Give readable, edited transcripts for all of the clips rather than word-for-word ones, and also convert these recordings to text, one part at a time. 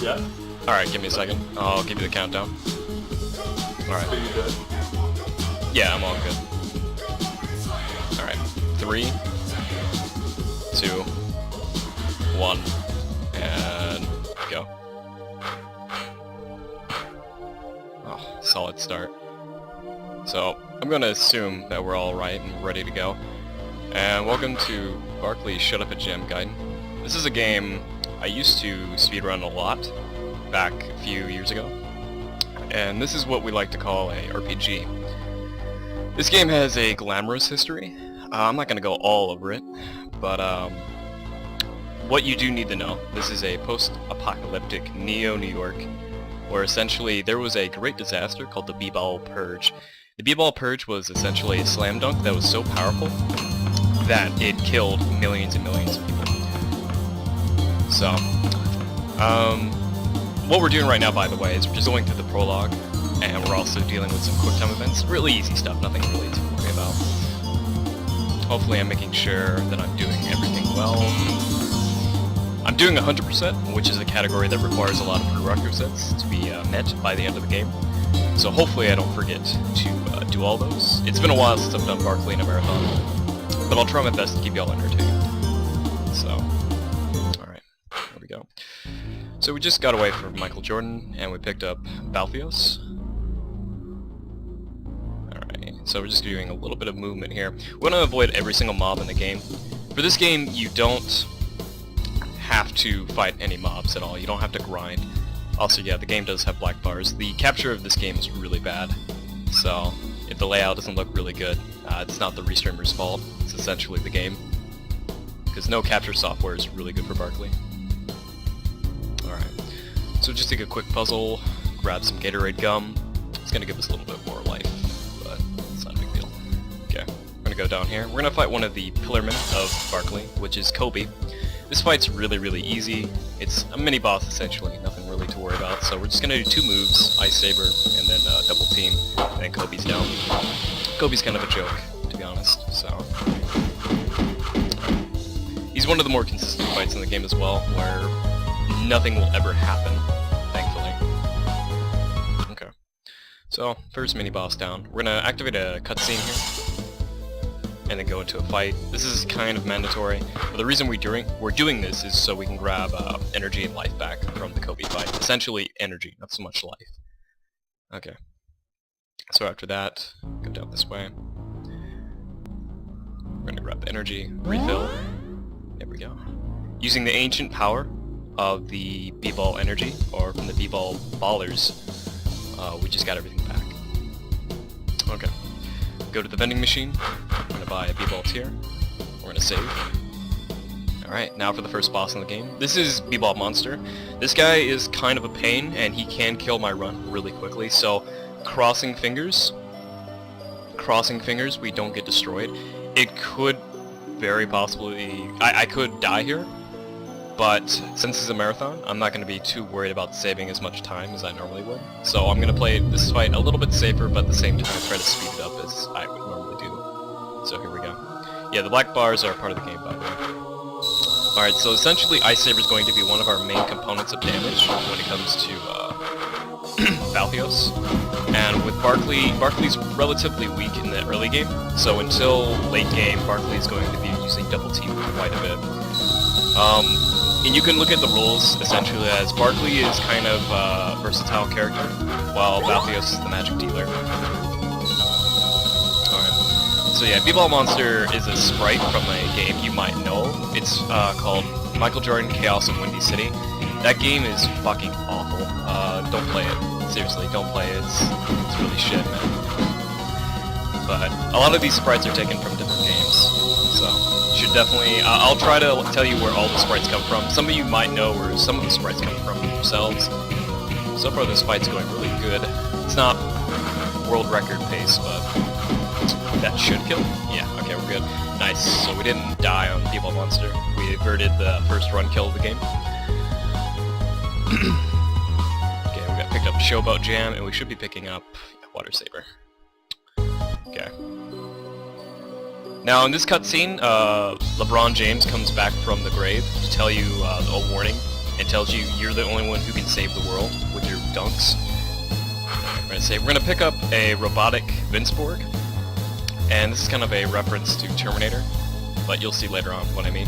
Yeah. Alright, give me a second. I'll give you the countdown. Alright. So you good? Yeah, I'm all good. Alright. 3, 2, 1, and go. Oh, solid start. So, I'm gonna assume that we're all right and ready to go. And welcome to Barkley Shut Up a Gem Guide. This is a game I used to speedrun a lot back a few years ago. And this is what we like to call a RPG. This game has a glamorous history. I'm not gonna go all over it, but what you do need to know, this is a post-apocalyptic Neo-New York, where essentially there was a great disaster called the B-Ball Purge. The B-Ball Purge was essentially a slam dunk that was so powerful that it killed millions and millions of people. So, what we're doing right now, by the way, is we're just going through the prologue, and we're also dealing with some quick time events. Really easy stuff, nothing really to worry about. Hopefully I'm making sure that I'm doing everything well. I'm doing 100%, which is a category that requires a lot of prerequisites to be met by the end of the game. So hopefully I don't forget to do all those. It's been a while since I've done Barkley in a marathon, but I'll try my best to keep y'all entertained. So, alright, there we go. So we just got away from Michael Jordan, and we picked up Balthios. Alright, so we're just doing a little bit of movement here. We want to avoid every single mob in the game. For this game, you don't have to fight any mobs at all. You don't have to grind. Also, yeah, the game does have black bars. The capture of this game is really bad. So, if the layout doesn't look really good, it's not the restreamer's fault. It's essentially the game. Because no capture software is really good for Barkley. Alright. So just take a quick puzzle, grab some Gatorade gum. It's going to give us a little bit more life, but it's not a big deal. Okay, we're going to go down here. We're going to fight one of the pillarmen of Barkley, which is Kobe. This fight's really easy. It's a mini-boss essentially, nothing really to worry about. So we're just going to do 2 moves, Ice Saber, and then double team, and then Kobe's down. Kobe's kind of a joke, to be honest, so... He's one of the more consistent fights in the game as well, where nothing will ever happen, thankfully. Okay. So, first mini-boss down. We're going to activate a cutscene here, and then go into a fight. This is kind of mandatory, but the reason we're doing this is so we can grab energy and life back from the Kobe fight. Essentially energy, not so much life. Okay. So after that, go down this way. We're gonna grab the energy, refill. There we go. Using the ancient power of the B-Ball energy, or from the B-Ball ballers, we just got everything back. Okay. Go to the vending machine. We're gonna buy a B-Ball tier. We're gonna save. Alright, now for the first boss in the game. This is B-Ball Monster. This guy is kind of a pain, and he can kill my run really quickly, so crossing fingers, we don't get destroyed. It could very possibly... I could die here, but since it's a marathon, I'm not going to be too worried about saving as much time as I normally would. So I'm going to play this fight a little bit safer, but at the same time try to speed it up as I would normally do. So here we go. Yeah, the black bars are part of the game, by the way. Alright, so essentially Ice Saber is going to be one of our main components of damage when it comes to Balthios. And with Barkley's relatively weak in the early game, so until late game, Barkley's going to be using double team quite a bit. And you can look at the rules essentially as Barkley is kind of a versatile character, while Balthios is the magic dealer. Alright. So yeah, B-Ball Monster is a sprite from a game you might know. It's called Michael Jordan Chaos in Windy City. That game is fucking awful. Don't play it. Seriously, don't play it. It's really shit, man. But a lot of these sprites are taken from different games, so you should definitely... I'll try to tell you where all the sprites come from. Some of you might know where some of the sprites come from themselves. So far this fight's going really good. It's not world record pace, but that should kill. Yeah, okay, we're good. Nice. So we didn't die on B-Ball Monster. We averted the first run kill of the game. Okay, we got picked up Showboat Jam, and we should be picking up Water Saber. Okay. Now in this cutscene, LeBron James comes back from the grave to tell you a warning and tells you you're the only one who can save the world with your dunks. We're gonna pick up a robotic Vinceborg, and this is kind of a reference to Terminator, but you'll see later on what I mean.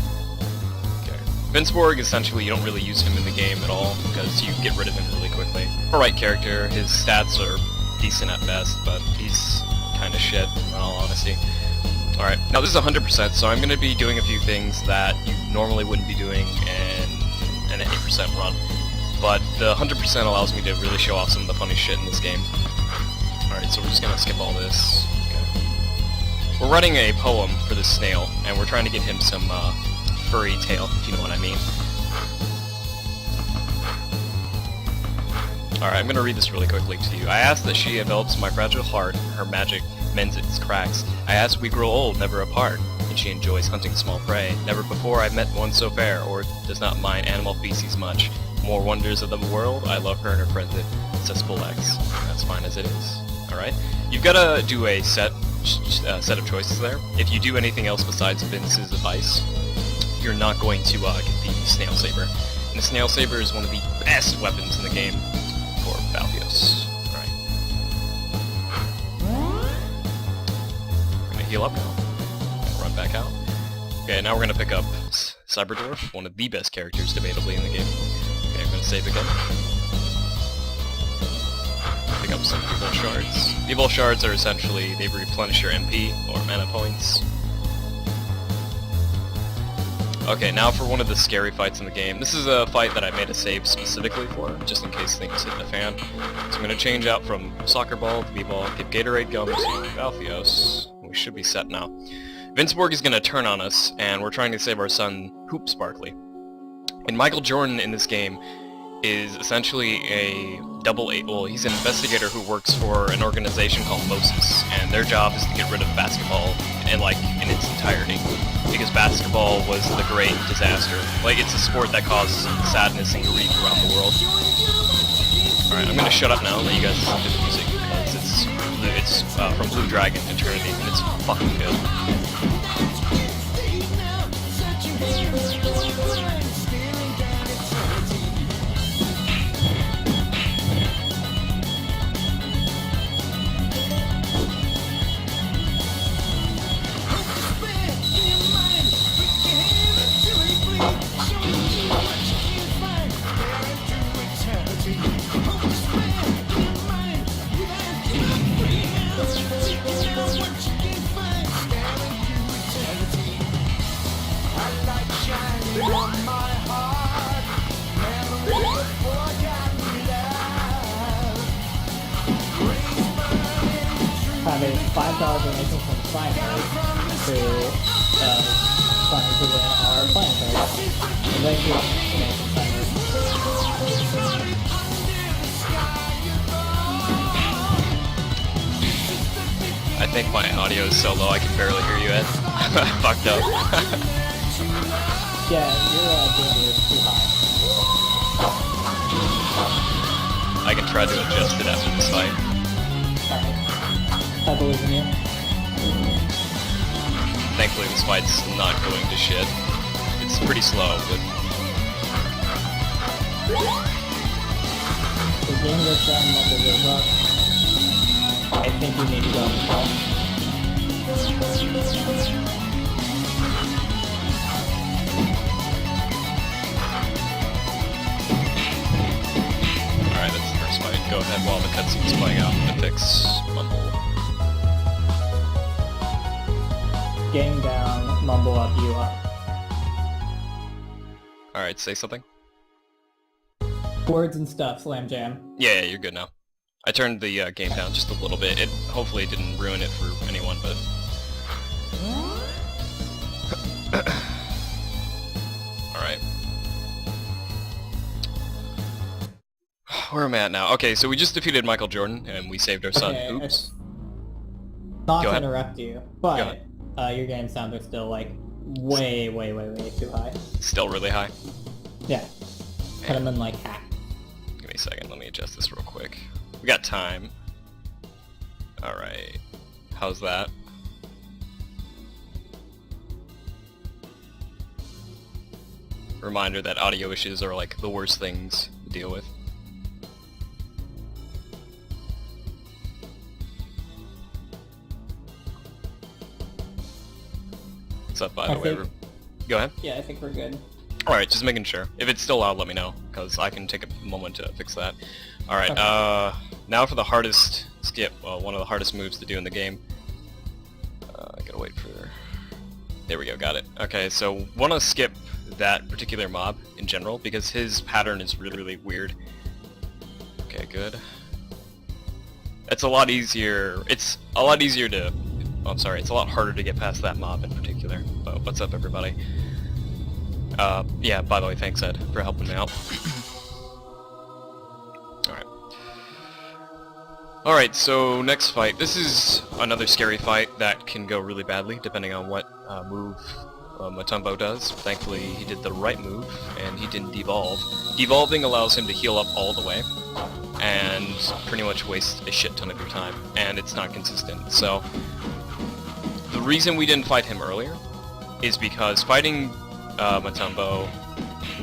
Okay. Vinceborg, essentially, you don't really use him in the game at all, because you get rid of him really quickly. Alright character, his stats are decent at best, but he's kinda shit, in all honesty. Alright, now this is 100%, so I'm gonna be doing a few things that you normally wouldn't be doing in an 80% run. But the 100% allows me to really show off some of the funny shit in this game. Alright, so we're just gonna skip all this. Okay. We're writing a poem for this snail, and we're trying to get him some furry tail, if you know what I mean. Alright, I'm gonna read this really quickly to you. I ask that she envelops my fragile heart, her magic mends its cracks. I ask we grow old, never apart, and she enjoys hunting small prey. Never before I met one so fair, or does not mind animal feces much. More wonders of the world, I love her and her friends at Cesspool X. That's fine as it is. Alright? You've got to do a set of choices there. If you do anything else besides Vince's advice, you're not going to get the Snail Saber. And the Snail Saber is one of the best weapons in the game for Balthios. Alright. We're going to heal up now. Run back out. Okay, now we're going to pick up Cyberdwarf, one of the best characters debatably in the game. Okay, I'm going to save again. Pick up some Evil Shards. Evil Shards are essentially, they replenish your MP, or mana points. Okay, now for one of the scary fights in the game. This is a fight that I made a save specifically for, just in case things hit the fan. So I'm going to change out from Soccer Ball to B-Ball, give Gatorade Gums to Balthios. We should be set now. Vinceborg is going to turn on us, and we're trying to save our son, Hoops Barkley. And Michael Jordan in this game is essentially a well, he's an investigator who works for an organization called Moses, and their job is to get rid of basketball in its entirety. Because basketball was the great disaster. Like, it's a sport that caused sadness and grief around the world. Alright, I'm gonna shut up now and let you guys listen to the music, because it's from Blue Dragon Eternity, and it's fucking good. Having $5 donation from Flying to trying to win our Flying Cards. And thank you, donation timers. I think my audio is so low I can barely hear you, Ed. Fucked up. Yeah, your gain is too high. I can try to adjust it after this fight. Alright. I believe in you. Thankfully this fight's not going to shit. It's pretty slow, but... The game goes down, Mumble goes up. I think you need to go on the call. Alright, that's the first fight. Go ahead while the cutscene's playing out and fix Mumble. Game down, Mumble up, you up. Alright, say something? Words and stuff, Slam Jam. Yeah, you're good now. I turned the game down just a little bit. It hopefully didn't ruin it for anyone, but... Alright. Where am I at now? Okay, so we just defeated Michael Jordan, and we saved our son. Okay, Oops. Not Go to ahead. interrupt you, but your game sounds are still like way too high. Still really high. Yeah. Put them in like half. Give me a second, let me adjust this real quick. We got time. Alright. How's that? reminder that audio issues are like the worst things to deal with. What's up, by the way? Go ahead. Yeah, I think we're good. Alright, just making sure. If it's still loud, let me know, because I can take a moment to fix that. Alright, Okay. now for the hardest skip, well, one of the hardest moves to do in the game. I gotta wait for... There we go, got it. Okay, so want to skip that particular mob in general, because his pattern is really, really weird. Okay, good. It's a lot easier, it's a lot harder to get past that mob in particular. But what's up, everybody? Yeah, by the way, thanks, Ed, for helping me out. Alright, so next fight. This is another scary fight that can go really badly, depending on what move Matumbo does. Thankfully, he did the right move, and he didn't devolve. Devolving allows him to heal up all the way, and pretty much waste a shit ton of your time, and it's not consistent. So, the reason we didn't fight him earlier is because fighting Matumbo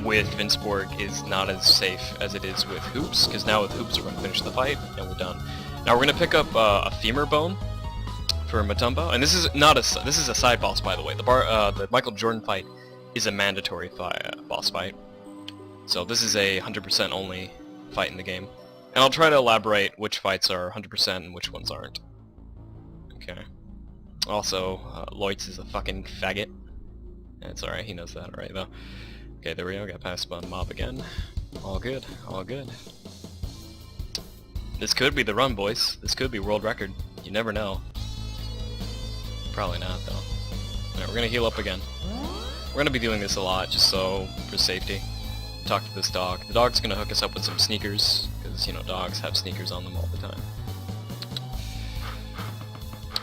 with Vinceborg is not as safe as it is with Hoops, because now with Hoops we're going to finish the fight, and we're done. Now we're going to pick up a femur bone for Matumbo, and this is not this is a side boss, by the way. The Michael Jordan fight is a mandatory boss fight, so this is a 100% only fight in the game. And I'll try to elaborate which fights are 100% and which ones aren't. Okay. Also, Loitz is a fucking faggot. It's alright, he knows that alright though. Okay, there we go, got past the mob again. All good, all good. This could be the run, boys. This could be world record. You never know. Probably not, though. Alright, we're gonna heal up again. We're gonna be doing this a lot, just so, for safety. Talk to this dog. The dog's gonna hook us up with some sneakers, because, you know, dogs have sneakers on them all the time.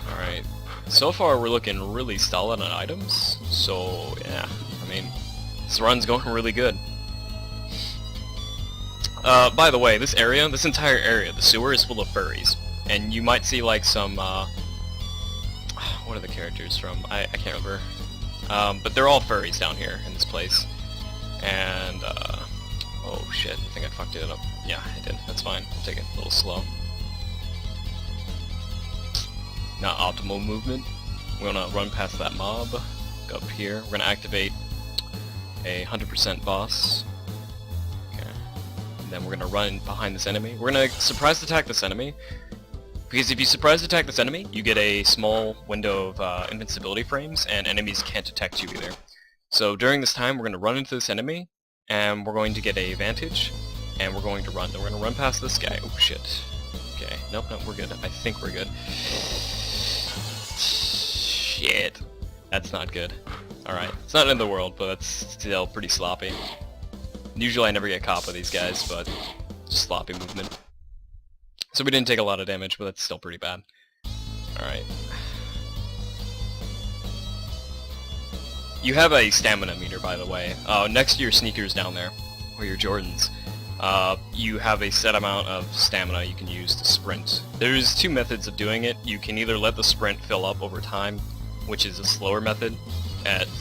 Alright. So far, we're looking really solid on items, so, yeah. I mean, this run's going really good. By the way, this entire area, the sewer is full of furries. And you might see, like, some, what are the characters from? I can't remember. But they're all furries down here in this place. And, oh shit, I think I fucked it up. Yeah, I did. That's fine. I'll take it a little slow. Not optimal movement. We're gonna run past that mob. Go up here. We're gonna activate a 100% boss. Okay. And then we're gonna run behind this enemy. We're gonna surprise attack this enemy. Because if you surprise attack this enemy, you get a small window of invincibility frames, and enemies can't detect you either. So during this time, we're gonna run into this enemy, and we're going to get a advantage, and we're going to run. Then we're gonna run past this guy. Oh shit. Okay. Nope, we're good. I think we're good. Shit. That's not good. Alright. It's not in the world, but that's still pretty sloppy. Usually I never get caught by these guys, but just sloppy movement. So we didn't take a lot of damage, but that's still pretty bad. Alright. You have a stamina meter, by the way. Next to your sneakers down there, or your Jordans, you have a set amount of stamina you can use to sprint. There's two methods of doing it. You can either let the sprint fill up over time, which is a slower method.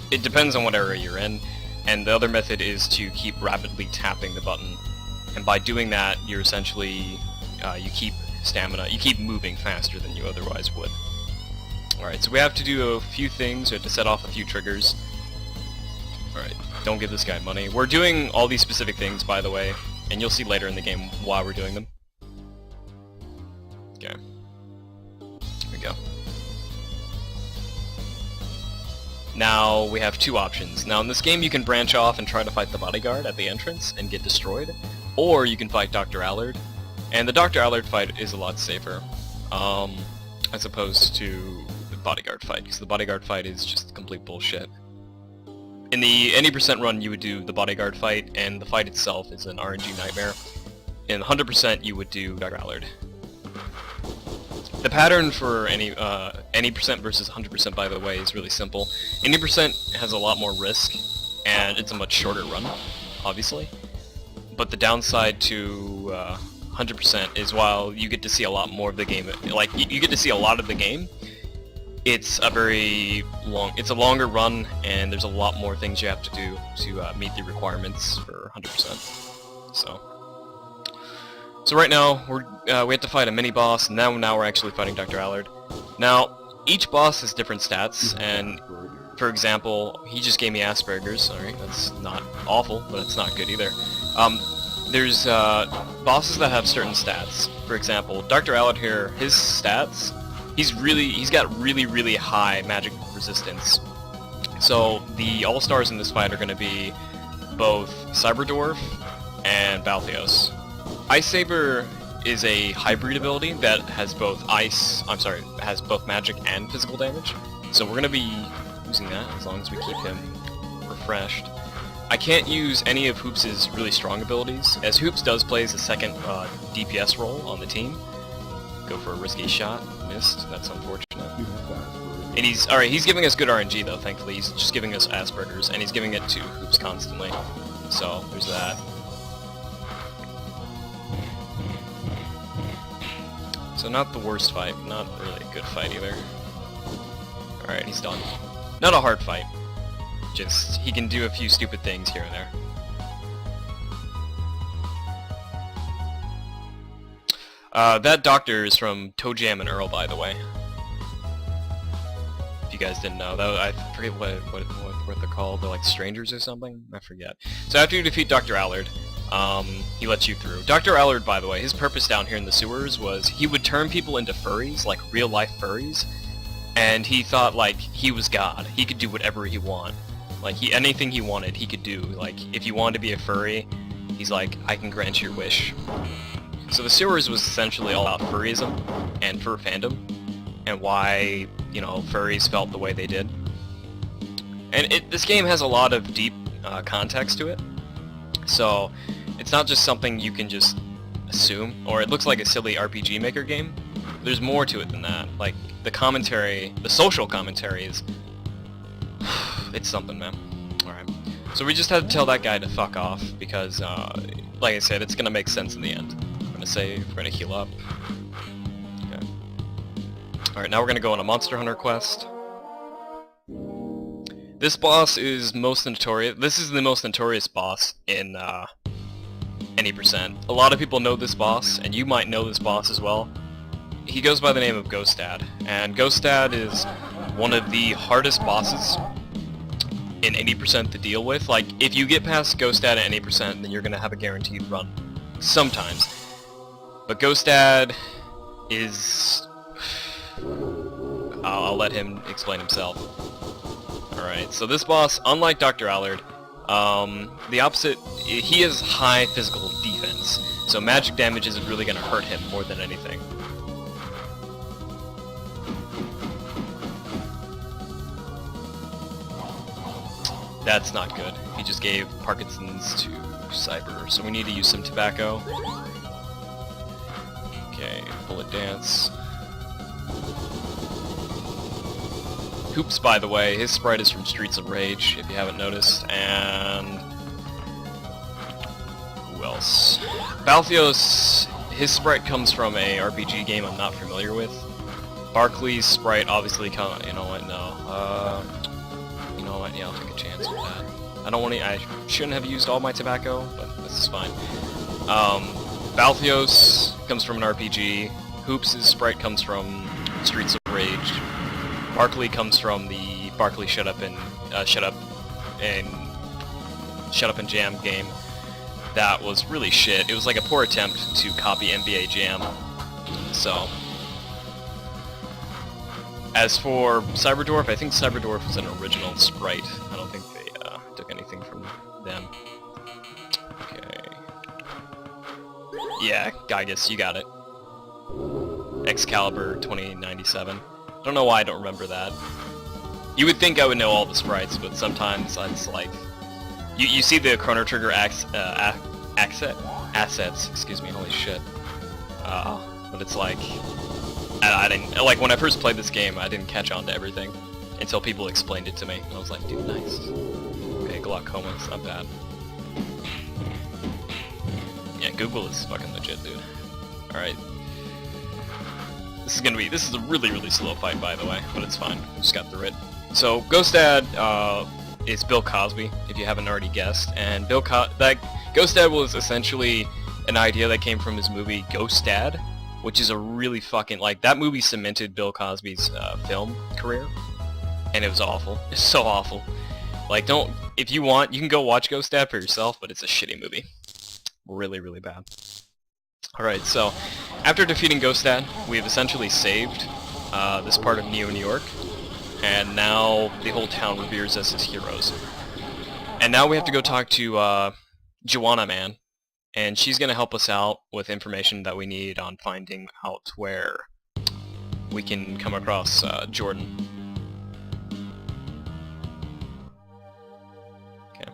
It depends on what area you're in. And the other method is to keep rapidly tapping the button. And by doing that, you're essentially, you keep stamina, you keep moving faster than you otherwise would. Alright, so we have to do a few things. We have to set off a few triggers. Alright, don't give this guy money. We're doing all these specific things, by the way, and you'll see later in the game why we're doing them. Okay. Here we go. Now, we have two options. Now, in this game, you can branch off and try to fight the bodyguard at the entrance and get destroyed, or you can fight Dr. Allard. And the Dr. Allard fight is a lot safer, as opposed to the bodyguard fight, because the bodyguard fight is just complete bullshit. In the any percent run, you would do the bodyguard fight, and the fight itself is an RNG nightmare. In 100%, you would do Dr. Allard. The pattern for any percent versus 100%, by the way, is really simple. Any percent has a lot more risk, and it's a much shorter run, obviously. But the downside to 100% is while you get to see a lot more of the game, like, you get to see a lot of the game, it's a very long, it's a longer run, and there's a lot more things you have to do to meet the requirements for 100%. So right now we have to fight a mini boss, and now we're actually fighting Dr. Allard. Now each boss has different stats, and for example, he just gave me Asperger's. Alright, that's not awful, but it's not good either. There's bosses that have certain stats. For example, Dr. Allard here, his stats, he's got really high magic resistance. So the all-stars in this fight are going to be both Cyberdwarf and Balthios. Ice Saber is a hybrid ability that has both has both magic and physical damage. So we're going to be using that as long as we keep him refreshed. I can't use any of Hoops' really strong abilities, as Hoops does play as a second DPS role on the team. Go for a risky shot, missed, that's unfortunate. And he's giving us good RNG though, thankfully. He's just giving us Asperger's, and he's giving it to Hoops constantly. So, there's that. So not the worst fight, not really a good fight either. Alright, he's done. Not a hard fight. Just, he can do a few stupid things here and there. That doctor is from Toe Jam and Earl, by the way. If you guys didn't know. I forget what they're called. They're like strangers or something? I forget. So after you defeat Dr. Allard, he lets you through. Dr. Allard, by the way, his purpose down here in the sewers was he would turn people into furries, like real-life furries, and he thought, like, he was God. He could do whatever he wanted. Like, anything he wanted, he could do. Like, if you wanted to be a furry, he's like, I can grant your wish. So the sewers was essentially all about furryism and fur fandom, and why, you know, furries felt the way they did. And this game has a lot of deep context to it. So, it's not just something you can just assume, or it looks like a silly RPG Maker game. There's more to it than that. Like, the commentary, the social commentary is... it's something, man. Alright. So we just had to tell that guy to fuck off, because, like I said, it's gonna make sense in the end. We're gonna save, we're gonna heal up. Okay. Alright, now we're gonna go on a Monster Hunter quest. This boss is most notorious. This is the most notorious boss in any percent. A lot of people know this boss, and you might know this boss as well. He goes by the name of Ghostad, and Ghostad is one of the hardest bosses in 80% to deal with. Like, if you get past Ghostad at 80%, then you're gonna have a guaranteed run. Sometimes. But Ghostad is... I'll let him explain himself. Alright, so this boss, unlike Dr. Allard, the opposite, he has high physical defense, so magic damage isn't really going to hurt him more than anything. That's not good. He just gave Parkinson's to Cyber, so we need to use some tobacco. Okay, bullet dance. Hoops, by the way, his sprite is from Streets of Rage, if you haven't noticed, and... who else? Balthios, his sprite comes from a RPG game I'm not familiar with. Barkley's sprite obviously comes... you know what, no. You know what, yeah, I'll take a chance with that. I shouldn't have used all my tobacco, but this is fine. Balthios comes from an RPG. Hoops' sprite comes from Streets of Rage. Barkley comes from the Barkley Shut Up and Jam game. That was really shit. It was like a poor attempt to copy NBA Jam. So, as for Cyberdwarf, I think Cyberdwarf was an original sprite. I don't think they took anything from them. Okay. Yeah, Gygus, you got it. Excalibur 2097. I don't know why I don't remember that. You would think I would know all the sprites, but sometimes it's like... You see the Chrono Trigger assets, excuse me, holy shit. But it's like... I didn't... Like, when I first played this game, I didn't catch on to everything until people explained it to me. And I was like, dude, nice. Okay, glaucoma, it's not bad. Yeah, Google is fucking legit, dude. Alright. This is a really slow fight, by the way, but it's fine. We just got through it. So Ghost Dad is Bill Cosby, if you haven't already guessed, and Ghost Dad was essentially an idea that came from his movie Ghost Dad, which is a really fucking, like, that movie cemented Bill Cosby's film career, and it was awful. It's so awful. Like, if you want, you can go watch Ghost Dad for yourself, but it's a shitty movie. Really bad. Alright, so after defeating Ghost Dad, we have essentially saved this part of New York, and now the whole town reveres us as heroes. And now we have to go talk to Joanna Man, and she's going to help us out with information that we need on finding out where we can come across Jordan. Okay.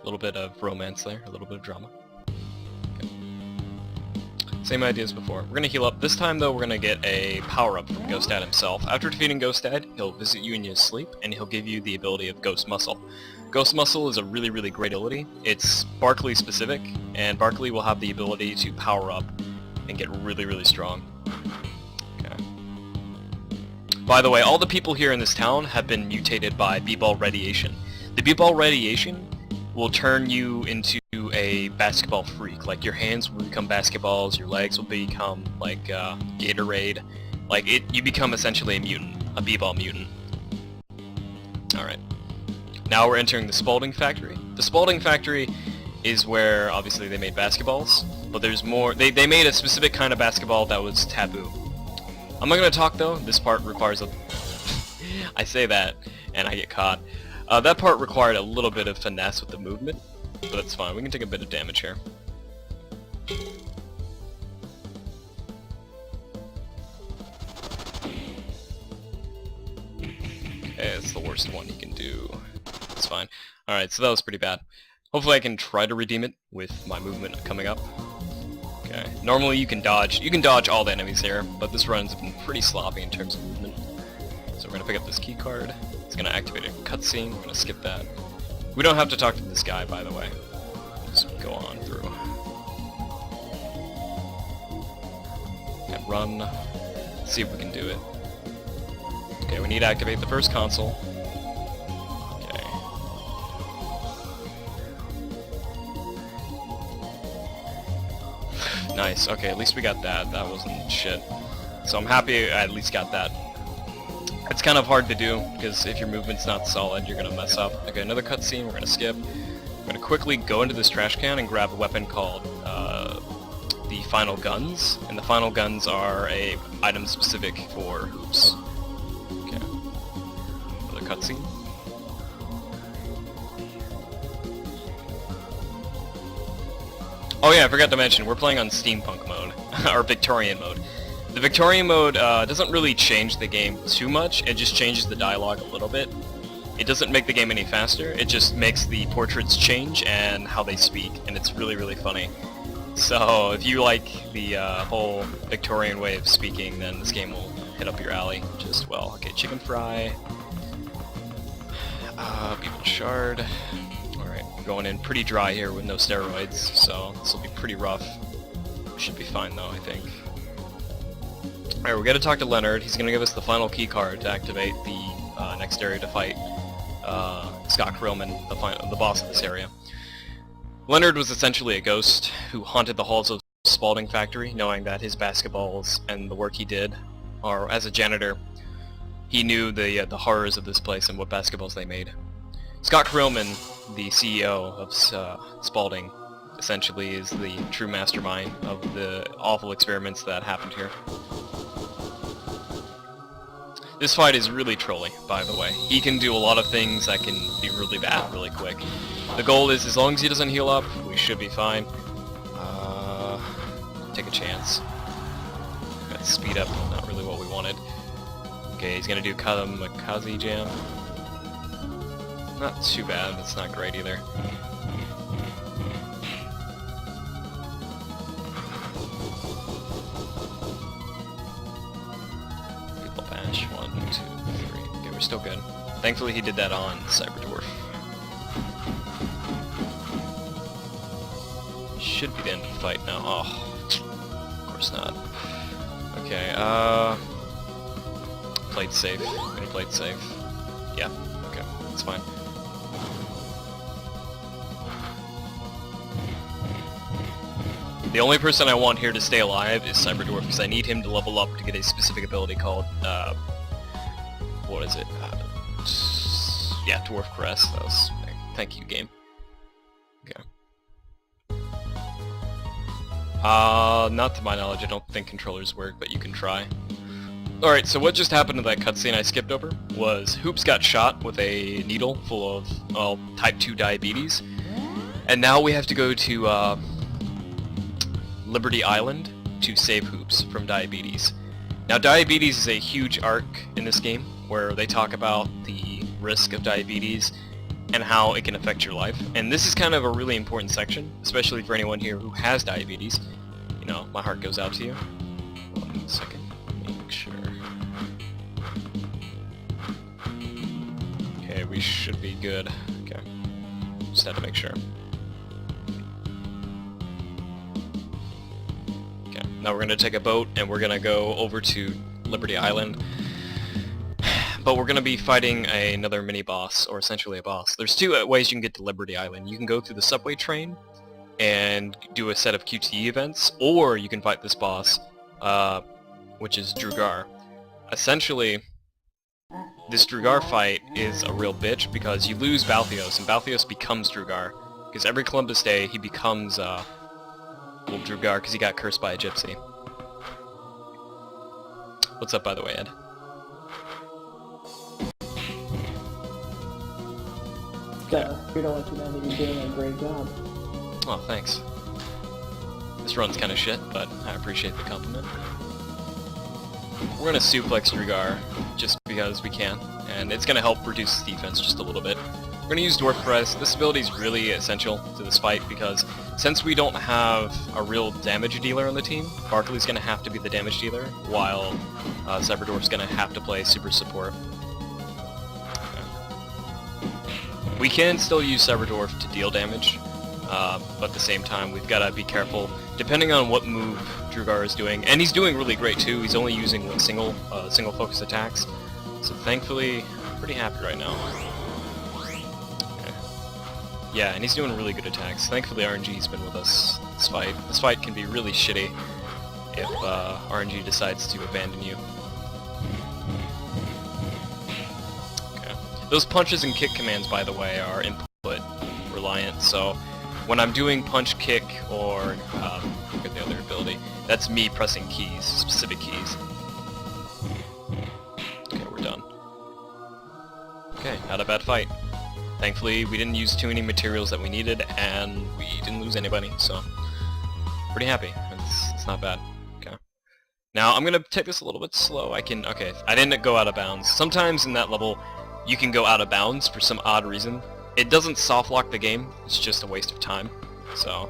A little bit of romance there, a little bit of drama. Okay. Same idea as before. We're going to heal up. This time, though, we're going to get a power-up from Ghost Dad himself. After defeating Ghost Dad, he'll visit you in your sleep, and he'll give you the ability of Ghost Muscle. Ghost Muscle is a really great ability. It's Barkley specific, and Barkley will have the ability to power up and get really strong. Okay. By the way, all the people here in this town have been mutated by B-ball radiation. The B-ball radiation will turn you into a basketball freak. Like, your hands will become basketballs, your legs will become like Gatorade. Like, you become essentially a mutant, a B-ball mutant. Alright. Now we're entering the Spalding Factory. The Spalding Factory is where, obviously, they made basketballs, but there's more. They made a specific kind of basketball that was taboo. I'm not going to talk, though. This part requires a... I say that, and I get caught. That part required a little bit of finesse with the movement, but it's fine. We can take a bit of damage here. Okay, it's the worst one you can do. It's fine. Alright, so that was pretty bad. Hopefully I can try to redeem it with my movement coming up. Okay. Normally you can dodge all the enemies here, but this run's been pretty sloppy in terms of movement. So we're gonna pick up this key card. It's gonna activate a cutscene. We're gonna skip that. We don't have to talk to this guy, by the way. Just go on through. And run. Let's see if we can do it. Okay, we need to activate the first console. Nice, okay, at least we got that. That wasn't shit. So I'm happy I at least got that. It's kind of hard to do, because if your movement's not solid, you're gonna mess up. Okay, another cutscene, we're gonna skip. We're gonna quickly go into this trash can and grab a weapon called the Final Guns. And the Final Guns are a item specific for hoops. Okay. Another cutscene. Oh yeah, I forgot to mention, we're playing on steampunk mode, or Victorian mode. The Victorian mode doesn't really change the game too much, it just changes the dialogue a little bit. It doesn't make the game any faster, it just makes the portraits change and how they speak, and it's really funny. So if you like the whole Victorian way of speaking, then this game will hit up your alley just well. Okay, chicken fry, people shard. Going in pretty dry here with no steroids, so this will be pretty rough. Should be fine though, I think. Alright, we gotta talk to Leonard. He's gonna give us the final key card to activate the next area to fight Scott Krillman, the boss of this area. Leonard was essentially a ghost who haunted the halls of Spalding Factory, knowing that his basketballs and the work he did, or as a janitor, he knew the horrors of this place and what basketballs they made. Scott Krillman, the CEO of Spalding, essentially is the true mastermind of the awful experiments that happened here. This fight is really trolly, by the way. He can do a lot of things that can be really bad really quick. The goal is, as long as he doesn't heal up, we should be fine. Take a chance. Got speed up, not really what we wanted. Okay, he's gonna do Kamikaze Jam. Not too bad, but it's not great either. People bash, 1, 2, 3. Okay, we're still good. Thankfully he did that on Cyber Dwarf. Should be the end of the fight now. Oh. course not. Okay, played safe. I'm gonna play it safe. Yeah, okay, that's fine. The only person I want here to stay alive is Cyberdwarf, because I need him to level up to get a specific ability called, what is it? Yeah, Dwarf Crest. That was... Thank you, game. Okay. Not to my knowledge, I don't think controllers work, but you can try. Alright, so what just happened to that cutscene I skipped over was Hoops got shot with a needle full of, well, type 2 diabetes. And now we have to go to, Liberty Island to save Hoops from diabetes. Now, diabetes is a huge arc in this game, where they talk about the risk of diabetes and how it can affect your life. And this is kind of a really important section, especially for anyone here who has diabetes. You know, my heart goes out to you. 1 second, let me make sure. Okay, we should be good. Okay, just had to make sure. Okay, now we're gonna take a boat and we're gonna go over to Liberty Island. But we're going to be fighting another mini-boss, or essentially a boss. There's two ways you can get to Liberty Island. You can go through the subway train and do a set of QTE events, or you can fight this boss, which is Drugar. Essentially, this Drugar fight is a real bitch because you lose Balthios, and Balthios becomes Drugar. Because every Columbus Day, he becomes, well, Drugar, because he got cursed by a gypsy. What's up, by the way, Ed? We don't let you know that you're doing a great job. Oh, thanks. This run's kinda shit, but I appreciate the compliment. We're gonna suplex Drugar, just because we can, and it's gonna help reduce his defense just a little bit. We're gonna use Dwarf Press. This ability is really essential to this fight, because since we don't have a real damage dealer on the team, Barkley's gonna have to be the damage dealer, while Cyberdwarf's gonna have to play super support. We can still use Cyberdwarf to deal damage, but at the same time we've got to be careful depending on what move Drugar is doing. And he's doing really great too. He's only using single focus attacks, so thankfully I'm pretty happy right now. Okay. Yeah, and he's doing really good attacks. Thankfully RNG's been with us this fight. This fight can be really shitty if RNG decides to abandon you. Those punches and kick commands, by the way, are input reliant, so when I'm doing punch, kick, or look at the other ability, that's me pressing keys, specific keys. Okay, we're done. Okay, not a bad fight. Thankfully, we didn't use too many materials that we needed, and we didn't lose anybody, so pretty happy. It's not bad. Okay. Now, I'm gonna take this a little bit slow. Okay, I didn't go out of bounds. Sometimes in that level, you can go out of bounds for some odd reason. It doesn't soft lock the game, it's just a waste of time. So,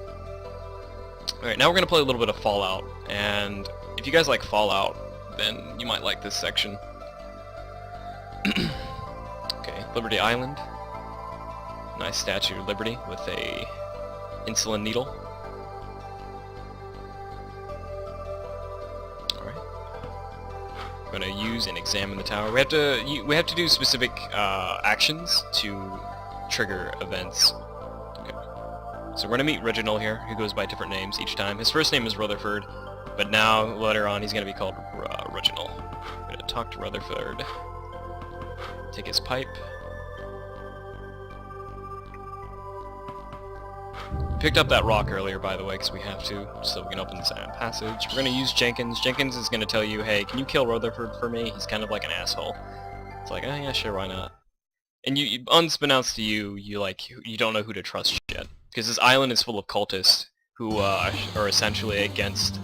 alright, now we're gonna play a little bit of Fallout, and if you guys like Fallout, then you might like this section. Okay, Liberty Island. Nice Statue of Liberty with a insulin needle. We're gonna use and examine the tower. We have to do specific actions to trigger events. Okay. So we're gonna meet Reginald here, who goes by different names each time. His first name is Rutherford, but now later on he's gonna be called Reginald. We're gonna talk to Rutherford. Take his pipe. Picked up that rock earlier, by the way, because we have to, so we can open this passage. We're going to use Jenkins. Jenkins is going to tell you, hey, can you kill Rutherford for me? He's kind of like an asshole. It's like, oh yeah, sure, why not? And unbeknownst to you, you don't know who to trust yet, because this island is full of cultists who are essentially against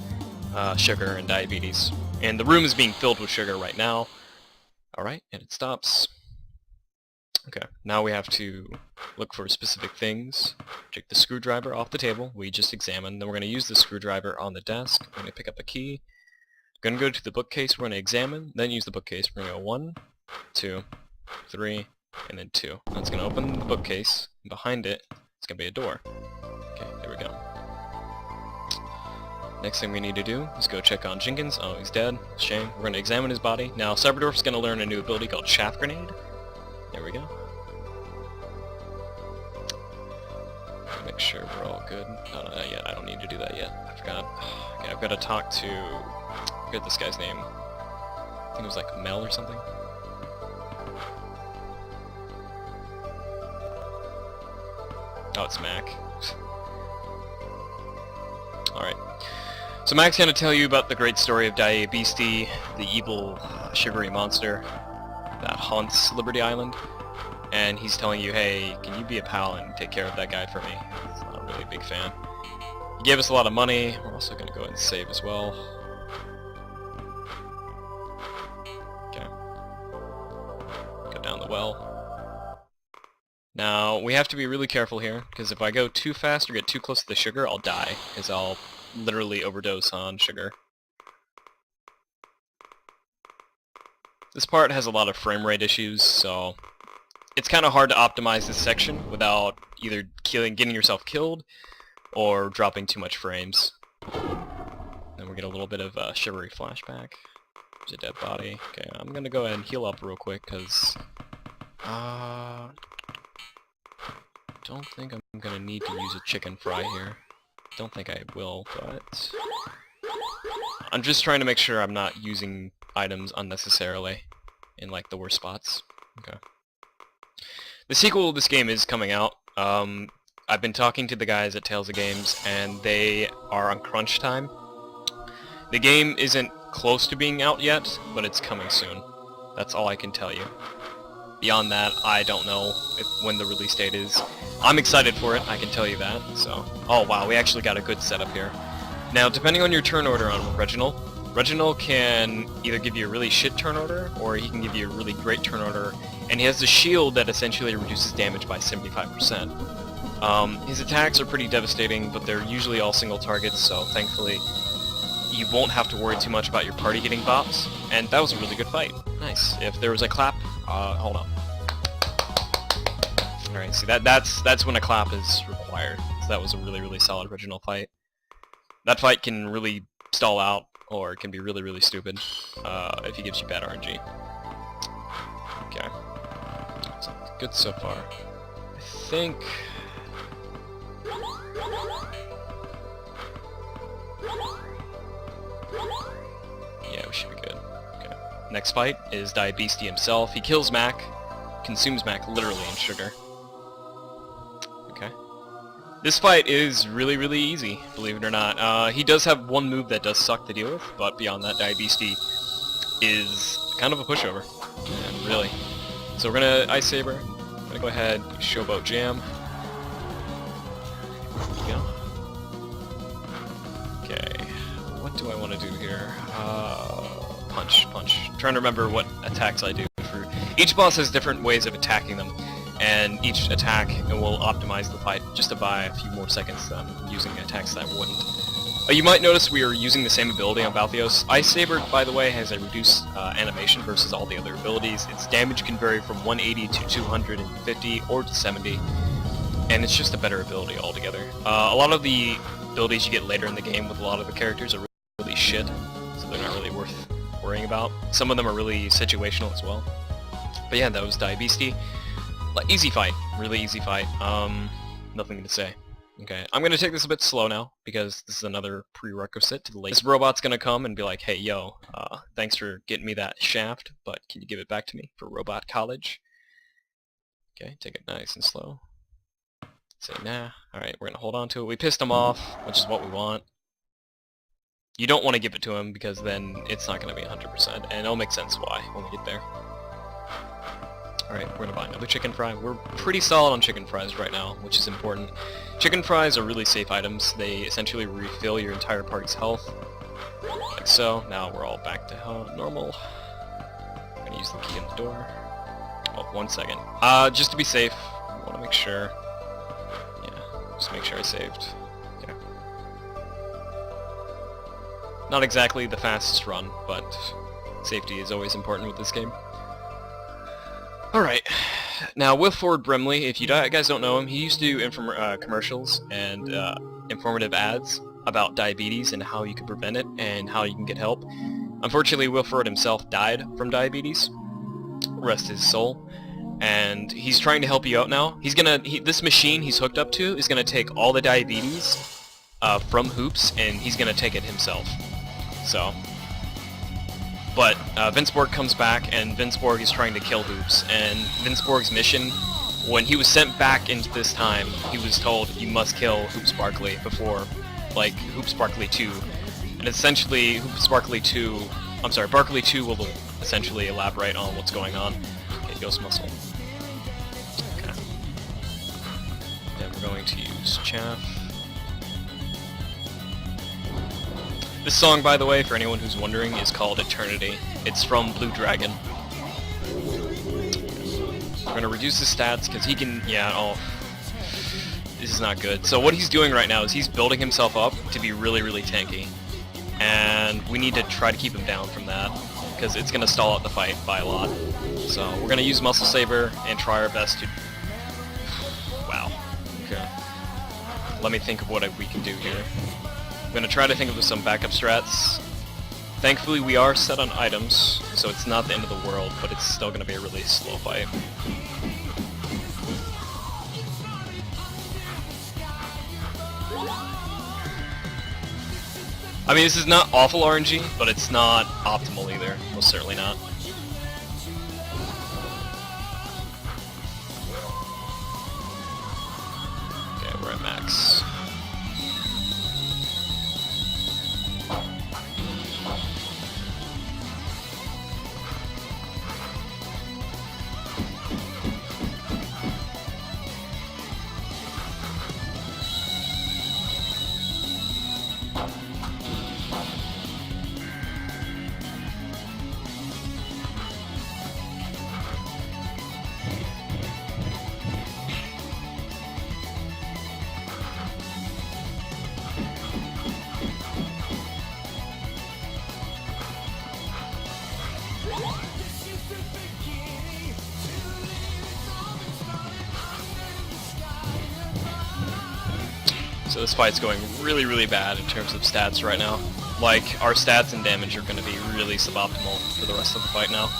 sugar and diabetes. And the room is being filled with sugar right now. Alright, and it stops. Okay, now we have to look for specific things. Take the screwdriver off the table we just examined. Then we're going to use the screwdriver on the desk. We're going to pick up a key. Going to go to the bookcase we're going to examine, then use the bookcase. We're going to go 1, 2, 3, and then 2. That's going to open the bookcase, and behind it, it's going to be a door. Okay, there we go. Next thing we need to do is go check on Jenkins. Oh, he's dead. Shame. We're going to examine his body. Now, Cyberdorf's going to learn a new ability called Chaff Grenade. There we go. Make sure we're all good. No, not yet. I don't need to do that yet. I forgot. Okay, I've got to talk to... I forget this guy's name. I think it was like Mel or something. Oh, it's Mac. Alright. So Mac's gonna tell you about the great story of Beastie, the evil, shivery monster that haunts Liberty Island. And he's telling you, hey, can you be a pal and take care of that guy for me? He's not really a big fan. He gave us a lot of money. We're also gonna go ahead and save as well. Okay. Go down the well. Now, we have to be really careful here, because if I go too fast or get too close to the sugar, I'll die, because I'll literally overdose on sugar. This part has a lot of frame rate issues, so it's kind of hard to optimize this section without either getting yourself killed or dropping too much frames. Then we get a little bit of a shivery flashback. There's a dead body. Okay, I'm gonna go ahead and heal up real quick, because don't think I'm gonna need to use a chicken fry here. Don't think I will, but I'm just trying to make sure I'm not using items unnecessarily in like the worst spots. Okay. The sequel of this game is coming out. I've been talking to the guys at Tales of Games, and they are on crunch time. The game isn't close to being out yet, but it's coming soon. That's all I can tell you. Beyond that, I don't know when the release date is. I'm excited for it, I can tell you that, so... Oh wow, we actually got a good setup here. Now, depending on your turn order on Reginald can either give you a really shit turn order, or he can give you a really great turn order, and he has the shield that essentially reduces damage by 75%. His attacks are pretty devastating, but they're usually all single targets, so thankfully you won't have to worry too much about your party getting bops, and that was a really good fight. Nice. If there was a clap, hold on. Alright, see, that's when a clap is required. So that was a really, really solid original fight. That fight can really stall out, or it can be really, really stupid, if he gives you bad RNG. Okay. So, good so far. I think... yeah, we should be good. Okay. Next fight is Beastie himself. He kills Mac, consumes Mac literally in sugar. Okay. This fight is really, really easy, believe it or not. He does have one move that does suck to deal with, but beyond that, Beastie is kind of a pushover. Yeah, really. So we're gonna Ice Saber. I'm gonna go ahead, Showboat Jam. There we go. Okay. What do I want to do here? Punch. Trying to remember what attacks I do. For each boss has different ways of attacking them, and each attack will optimize the fight just to buy a few more seconds than using attacks that wouldn't. You might notice we are using the same ability on Balthios. Ice Saber, by the way, has a reduced animation versus all the other abilities. Its damage can vary from 180 to 250 or to 70, and it's just a better ability altogether. A lot of the abilities you get later in the game with a lot of the characters are really shit, so they're not really worth worrying about. Some of them are really situational as well. But yeah, that was Beastie. Easy fight, really easy fight. Nothing to say. Okay, I'm gonna take this a bit slow now, because this is another prerequisite to the late. This robot's gonna come and be like, hey yo, thanks for getting me that shaft, but can you give it back to me for Robot College? Okay, take it nice and slow. Say nah. Alright, we're gonna hold on to it. We pissed him off, which is what we want. You don't want to give it to him, because then it's not gonna be 100%, and it'll make sense why when we get there. Alright, we're gonna buy another chicken fry. We're pretty solid on chicken fries right now, which is important. Chicken fries are really safe items. They essentially refill your entire party's health. Like so. Now we're all back to normal. I'm gonna use the key on the door. Oh, 1 second. Just to be safe, I wanna make sure. Yeah, just make sure I saved. Okay. Not exactly the fastest run, but safety is always important with this game. Alright, now with Ford Brimley, if you guys don't know him, he used to do commercials and informative ads about diabetes and how you can prevent it and how you can get help. Unfortunately, Wilford himself died from diabetes. Rest his soul. And he's trying to help you out now. This machine he's hooked up to is gonna take all the diabetes from Hoops, and he's gonna take it himself. So, but Vince Borg comes back, and Vince Borg is trying to kill Hoops. And Vince Borg's mission, when he was sent back into this time, he was told you must kill Hoops Barkley before, like Hoops Barkley 2. And essentially, Barkley 2 will essentially elaborate on what's going on. Okay, Ghost Muscle. Okay. Then we're going to use Chaff. This song, by the way, for anyone who's wondering, is called Eternity. It's from Blue Dragon. We're gonna reduce his stats, because he can, this is not good. So what he's doing right now is he's building himself up to be really, really tanky. And we need to try to keep him down from that, because it's gonna stall out the fight by a lot. So we're gonna use Muscle Saber and try our best to... Wow. Okay. Let me think of what we can do here. I'm gonna try to think of some backup strats. Thankfully we are set on items, so it's not the end of the world, but it's still gonna be a really slow fight. I mean, this is not awful RNG, but it's not optimal either. Most certainly not. Okay, we're at max. So this fight's going really, really bad in terms of stats right now. Like, our stats and damage are going to be really suboptimal for the rest of the fight now.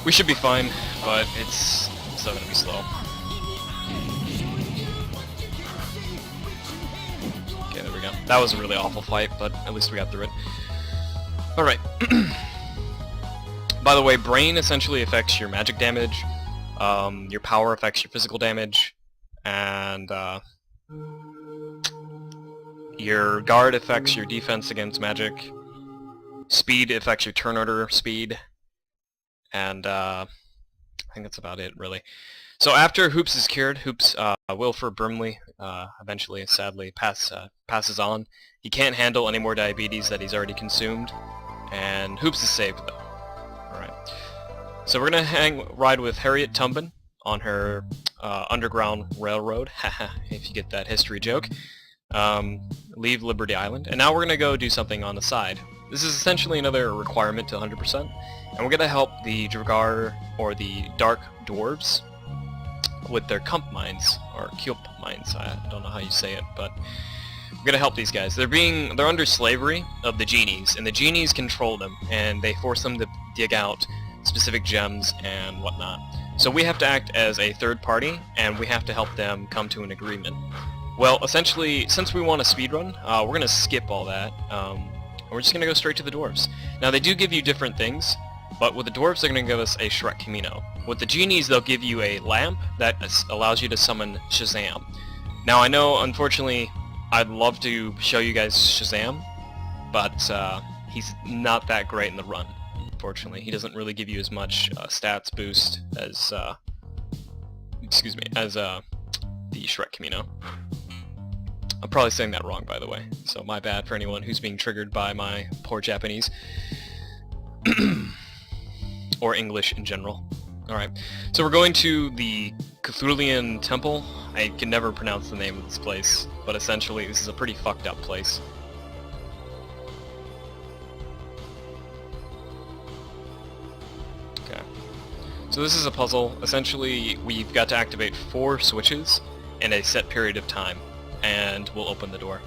We should be fine, but it's still going to be slow. Okay, there we go. That was a really awful fight, but at least we got through it. Alright. By the way, Brain essentially affects your magic damage, your power affects your physical damage, and your guard affects your defense against magic. Speed affects your turn order speed. And I think that's about it, really. So after Hoops is cured, Hoops, Wilford Brimley, eventually, sadly, passes on. He can't handle any more diabetes that he's already consumed. And Hoops is saved, though. Alright. So we're gonna ride with Harriet Tubman on her Underground Railroad. Haha, if you get that history joke. Leave Liberty Island, and now we're gonna go do something on the side. This is essentially another requirement to 100%, and we're gonna help the Dragar, or the Dark Dwarves, with their Kump mines, or Kulp mines, I don't know how you say it, but we're gonna help these guys. They're under slavery of the genies, and the genies control them, and they force them to dig out specific gems and whatnot. So we have to act as a third party, and we have to help them come to an agreement. Well, essentially, since we want a speedrun, we're going to skip all that. We're just going to go straight to the dwarves. Now, they do give you different things, but with the dwarves, they're going to give us a Shrek Camino. With the genies, they'll give you a lamp that allows you to summon Shazam. Now, I know, unfortunately, I'd love to show you guys Shazam, but he's not that great in the run, unfortunately. He doesn't really give you as much stats boost as, the Shrek Camino. I'm probably saying that wrong, by the way, so my bad for anyone who's being triggered by my poor Japanese. Or English in general. Alright, so we're going to the Cthulhian Temple. I can never pronounce the name of this place, but essentially this is a pretty fucked up place. Okay. So this is a puzzle. Essentially, we've got to activate 4 switches in a set period of time, and we'll open the door.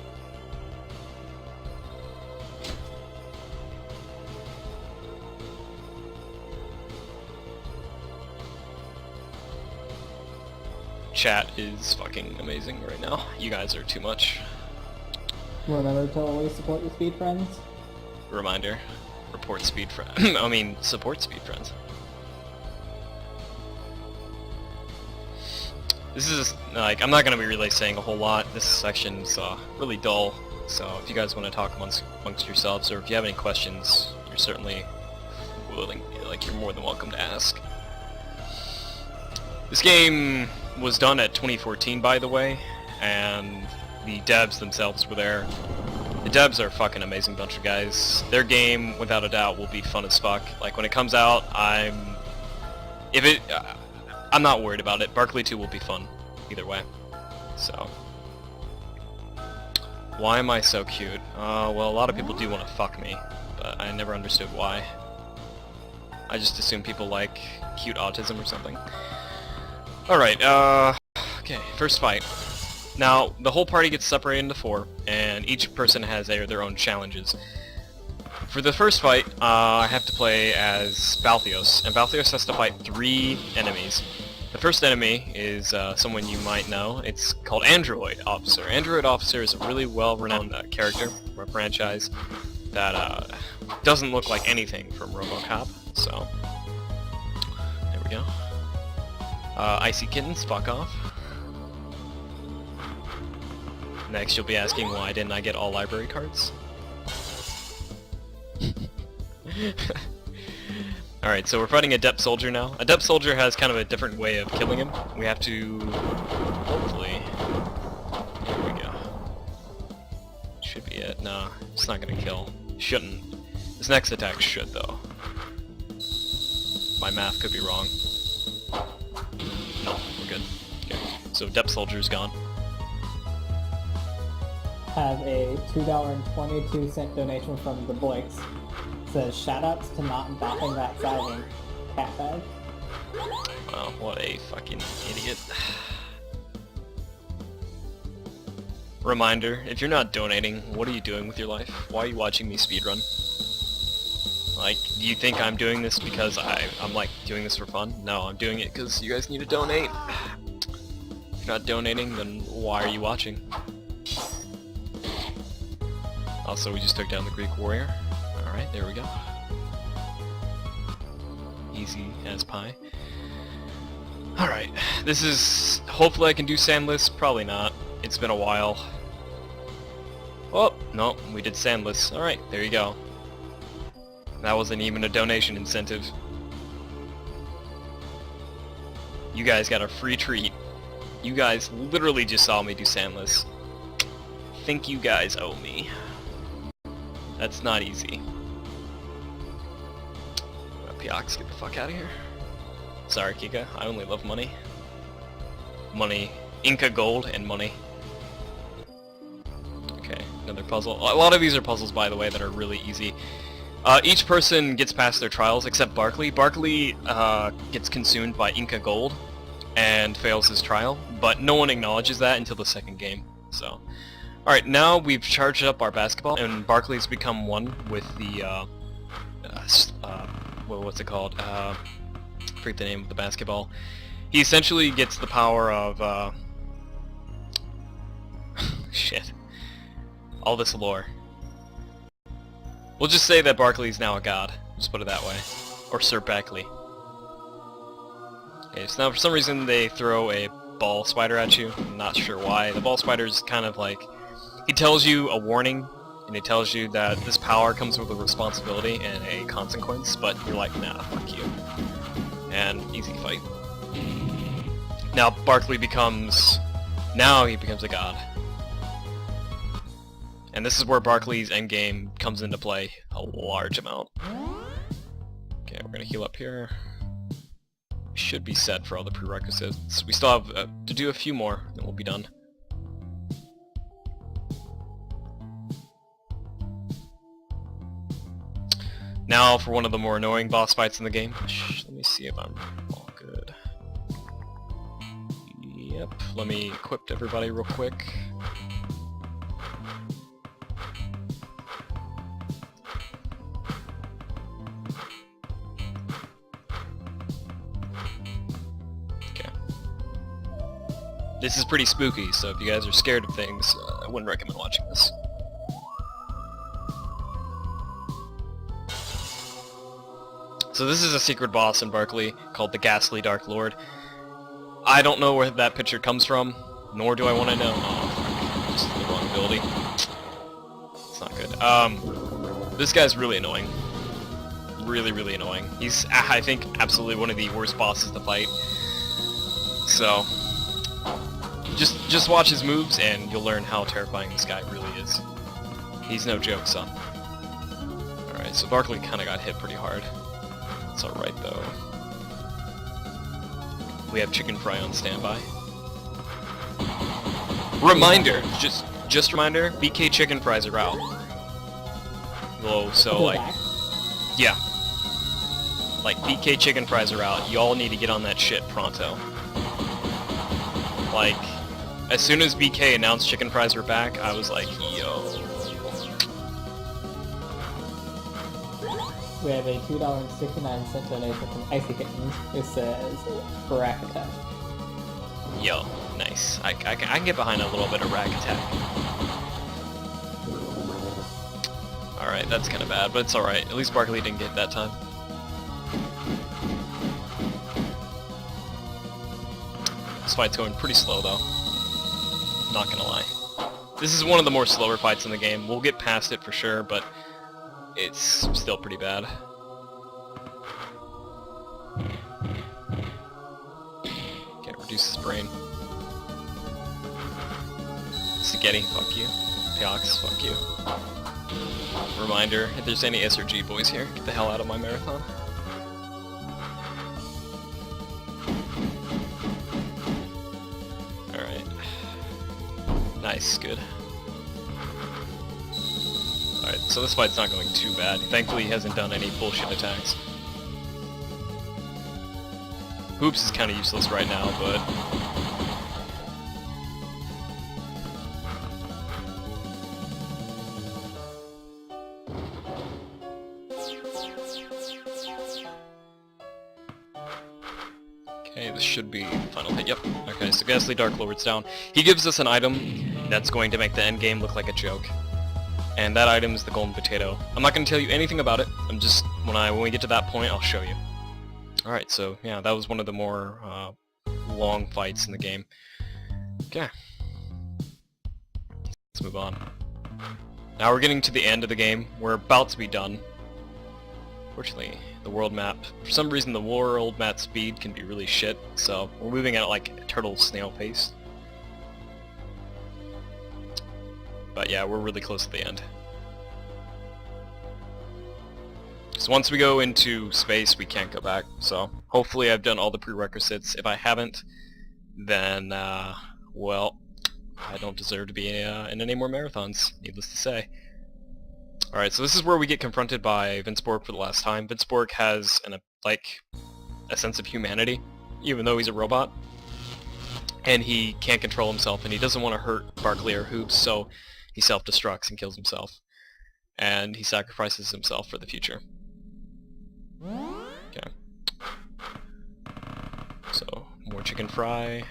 chat is fucking amazing right now. You guys are too much. Remember to always support your speed friends. Reminder, report speed friend. I mean, support speed friends. This is like, I'm not gonna be really saying a whole lot. This section's really dull. So if you guys want to talk amongst yourselves, or if you have any questions, you're certainly willing, like you're more than welcome to ask. This game was done at 2014, by the way, and the devs themselves were there. The devs are a fucking amazing bunch of guys. Their game, without a doubt, will be fun as fuck. Like when it comes out, I'm not worried about it. Barkley 2 will be fun, either way. So, why am I so cute? Well, a lot of people do want to fuck me, but I never understood why. I just assume people like cute autism or something. Alright, okay, first fight. Now, the whole party gets separated into 4, and each person has their own challenges. For the first fight, I have to play as Balthios, and Balthios has to fight 3 enemies. The first enemy is someone you might know. It's called Android Officer. Android Officer is a really well-renowned character from a franchise that doesn't look like anything from RoboCop, so there we go. Icy Kittens, fuck off. Next you'll be asking why didn't I get all library cards? Alright, so we're fighting Adept Soldier now. Adept Soldier has kind of a different way of killing him. We have to... hopefully... There we go. Should be it. No, it's not gonna kill. Shouldn't. This next attack should, though. My math could be wrong. No, we're good. Okay. So Adept Soldier's gone. Have a $2.22 donation from the Blix. Says shoutouts to not bopping that siding. Cat bag. Wow, what a fucking idiot. Reminder, if you're not donating, what are you doing with your life? Why are you watching me speedrun? Like, do you think I'm doing this because I'm like doing this for fun? No, I'm doing it because you guys need to donate. If you're not donating, then why are you watching? Also, we just took down the Greek warrior. Alright, there we go. Easy as pie. Alright, this is... hopefully I can do Sandless. Probably not. It's been a while. Oh, no, we did Sandless. Alright, there you go. That wasn't even a donation incentive. You guys got a free treat. You guys literally just saw me do Sandless. Think you guys owe me. That's not easy. Piox, get the fuck out of here. Sorry, Kika, I only love money. Money. Inca gold and money. Okay, another puzzle. A lot of these are puzzles, by the way, that are really easy. Each person gets past their trials except Barkley. Barkley gets consumed by Inca gold and fails his trial, but no one acknowledges that until the second game. So, alright, now we've charged up our basketball, and Barkley's become one with the, what's it called? I forget the name of the basketball. He essentially gets the power of, shit. All this lore. We'll just say that Barkley's now a god. Just put it that way. Or Sir Barkley. Okay, so now for some reason they throw a ball spider at you. I'm not sure why. The ball spider's kind of like... he tells you a warning, and he tells you that this power comes with a responsibility and a consequence, but you're like, nah, fuck you. And easy fight. Now Barkley becomes... now he becomes a god. And this is where Barkley's endgame comes into play a large amount. Okay, we're gonna heal up here. Should be set for all the prerequisites. We still have to do a few more, and we'll be done. Now for one of the more annoying boss fights in the game. Let me see if I'm all good. Yep, let me equip everybody real quick. This is pretty spooky, so if you guys are scared of things, I wouldn't recommend watching this. So this is a secret boss in Barkley called the Ghastly Dark Lord. I don't know where that picture comes from, nor do I want to know. Oh, fuck. Just the wrong ability. It's not good. This guy's really annoying. Really, really annoying. He's, I think, absolutely one of the worst bosses to fight. So, just watch his moves and you'll learn how terrifying this guy really is. He's no joke, son. Alright, so Barkley kind of got hit pretty hard. It's alright, though. We have chicken fry on standby. Reminder! Just reminder, BK chicken fries are out. Whoa, so like... Yeah. Like, BK chicken fries are out. Y'all need to get on that shit pronto. Like, as soon as BK announced chicken fries were back, I was like, yo. We have a $2.69 donation from Icy Kittens. It says, Rack Attack. Yo, nice. I can get behind a little bit of Rack Attack. Alright, that's kind of bad, but it's alright. At least Barkley didn't get that time. This fight's going pretty slow, though. Not gonna lie. This is one of the more slower fights in the game. We'll get past it for sure, but it's still pretty bad. Okay, reduce his brain. Spaghetti, fuck you. Peox, fuck you. Reminder, if there's any SRG boys here, get the hell out of my marathon. Alright. Nice, good. Alright, so this fight's not going too bad. Thankfully he hasn't done any bullshit attacks. Hoops is kind of useless right now, but... Okay, this should be the final hit. Yep. Okay, so Ghastly Dark Lord's down. He gives us an item that's going to make the end game look like a joke. And that item is the golden potato. I'm not going to tell you anything about it. I'm just, when we get to that point, I'll show you. Alright, so yeah, that was one of the more long fights in the game. Okay. Let's move on. Now we're getting to the end of the game. We're about to be done. Fortunately, the world map, for some reason the world map speed can be really shit, so we're moving at like a turtle snail pace. But yeah, we're really close to the end. So once we go into space, we can't go back, so hopefully I've done all the prerequisites. If I haven't, then, well, I don't deserve to be in any more marathons, needless to say. Alright, so this is where we get confronted by Vince Borg for the last time. Vince Borg has a sense of humanity, even though he's a robot. And he can't control himself, and he doesn't want to hurt Barkley or Hoops, so he self-destructs and kills himself. And he sacrifices himself for the future. Okay. So, more chicken fry.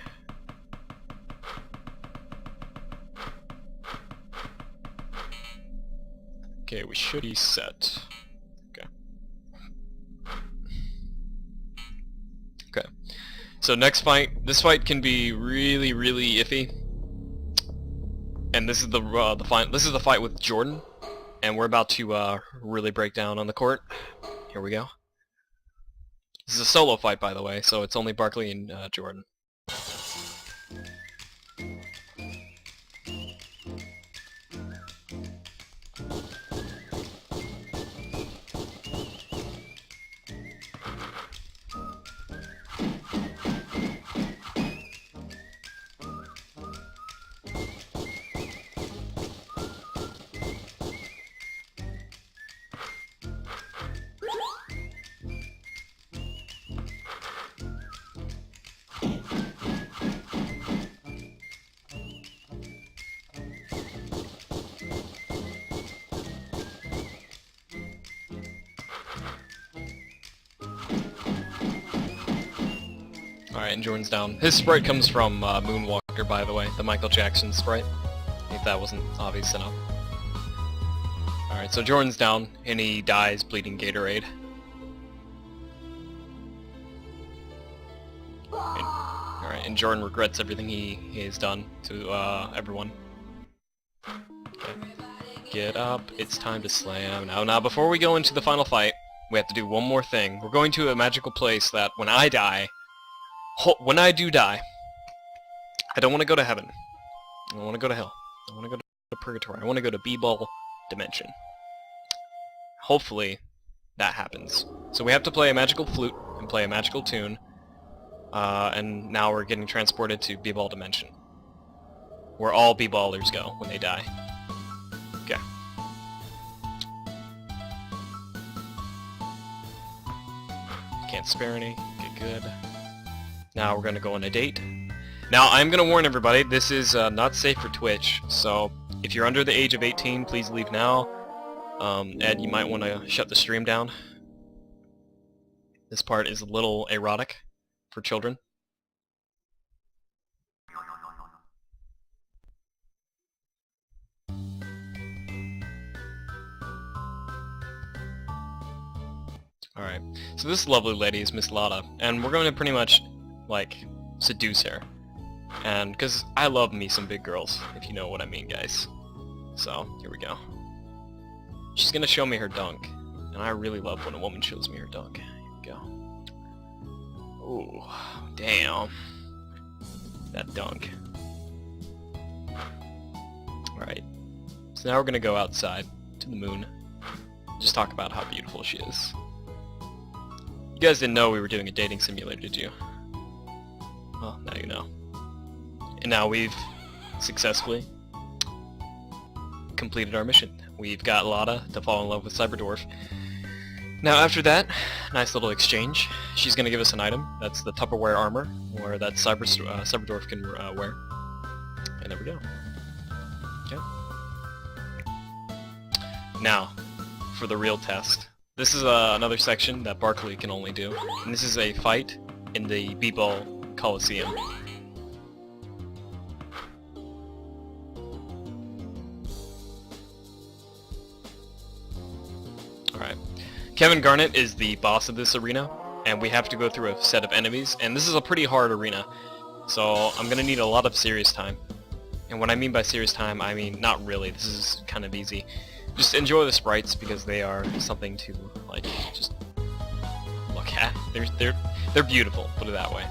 Okay, we should be set. Okay. Okay. So next fight, this fight can be really, really iffy. And this is the fight with Jordan, and we're about to really break down on the court. Here we go. This is a solo fight, by the way, so it's only Barkley and Jordan. Alright, and Jordan's down. His sprite comes from Moonwalker character, by the way, the Michael Jackson sprite. If that wasn't obvious enough. Alright, so Jordan's down, and he dies bleeding Gatorade. Alright, and Jordan regrets everything he has done to everyone. Okay. Get up, it's time to slam. Now, before we go into the final fight, we have to do one more thing. We're going to a magical place that when I die, when I do die, I don't want to go to heaven. I don't want to go to hell. I want to go to purgatory. I want to go to B-ball dimension. Hopefully, that happens. So we have to play a magical flute and play a magical tune. And now we're getting transported to B-ball dimension, where all B-ballers go when they die. Okay. Can't spare any. Get good. Now we're gonna go on a date. Now I'm gonna warn everybody, this is not safe for Twitch, so if you're under the age of 18, please leave now. Ed, you might want to shut the stream down. This part is a little erotic for children. Alright, so this lovely lady is Miss Lotta, and we're going to pretty much, like, seduce her. And, because I love me some big girls, if you know what I mean, guys. So, here we go. She's gonna show me her dunk, and I really love when a woman shows me her dunk. Here we go. Ooh, damn. That dunk. Alright, so now we're gonna go outside to the moon. Just talk about how beautiful she is. You guys didn't know we were doing a dating simulator, did you? Well, now you know. And now we've successfully completed our mission. We've got Lotta to fall in love with Cyberdwarf. Now after that, nice little exchange. She's going to give us an item. That's the Tupperware armor, where that Cyberdwarf can wear. And there we go. Okay. Now, for the real test. This is another section that Barkley can only do. And this is a fight in the B-Ball Coliseum. Alright. Kevin Garnett is the boss of this arena, and we have to go through a set of enemies, and this is a pretty hard arena, so I'm gonna need a lot of serious time. And what I mean by serious time, I mean not really, this is kind of easy. Just enjoy the sprites because they are something to, like, just look at. They're beautiful, put it that way.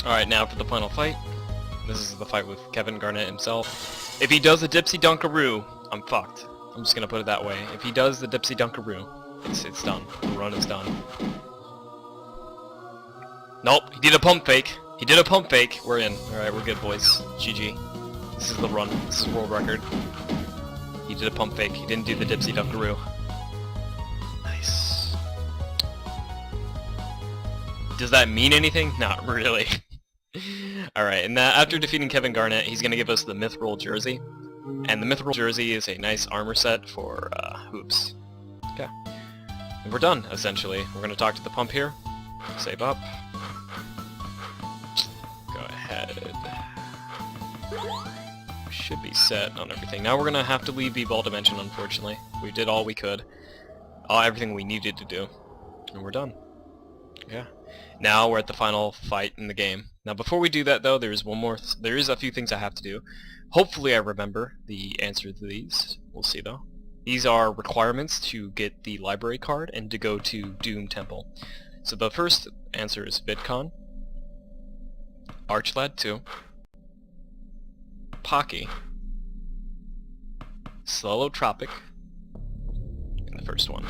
Alright, now for the final fight. This is the fight with Kevin Garnett himself. If he does a Dipsy Dunkaroo, I'm fucked. I'm just gonna put it that way. If he does the Dipsy Dunkaroo, it's done. The run is done. Nope, he did a pump fake. He did a pump fake. We're in. Alright, we're good, boys. GG. This is the run. This is world record. He did a pump fake. He didn't do the Dipsy Dunkaroo. Nice. Does that mean anything? Not really. Alright, and after defeating Kevin Garnett, he's going to give us the Mithril Jersey. And the Mithril Jersey is a nice armor set for hoops. Okay. And we're done, essentially. We're going to talk to the pump here. Save up. Go ahead. Should be set on everything. Now we're going to have to leave B-Ball Dimension, unfortunately. We did all we could. Everything we needed to do. And we're done. Yeah. Now we're at the final fight in the game. Now before we do that though, there is a few things I have to do. Hopefully I remember the answer to these. We'll see though. These are requirements to get the library card and to go to Doom Temple. So the first answer is VidCon, Archlad 2, Pocky, Slow-Tropic, and the first one.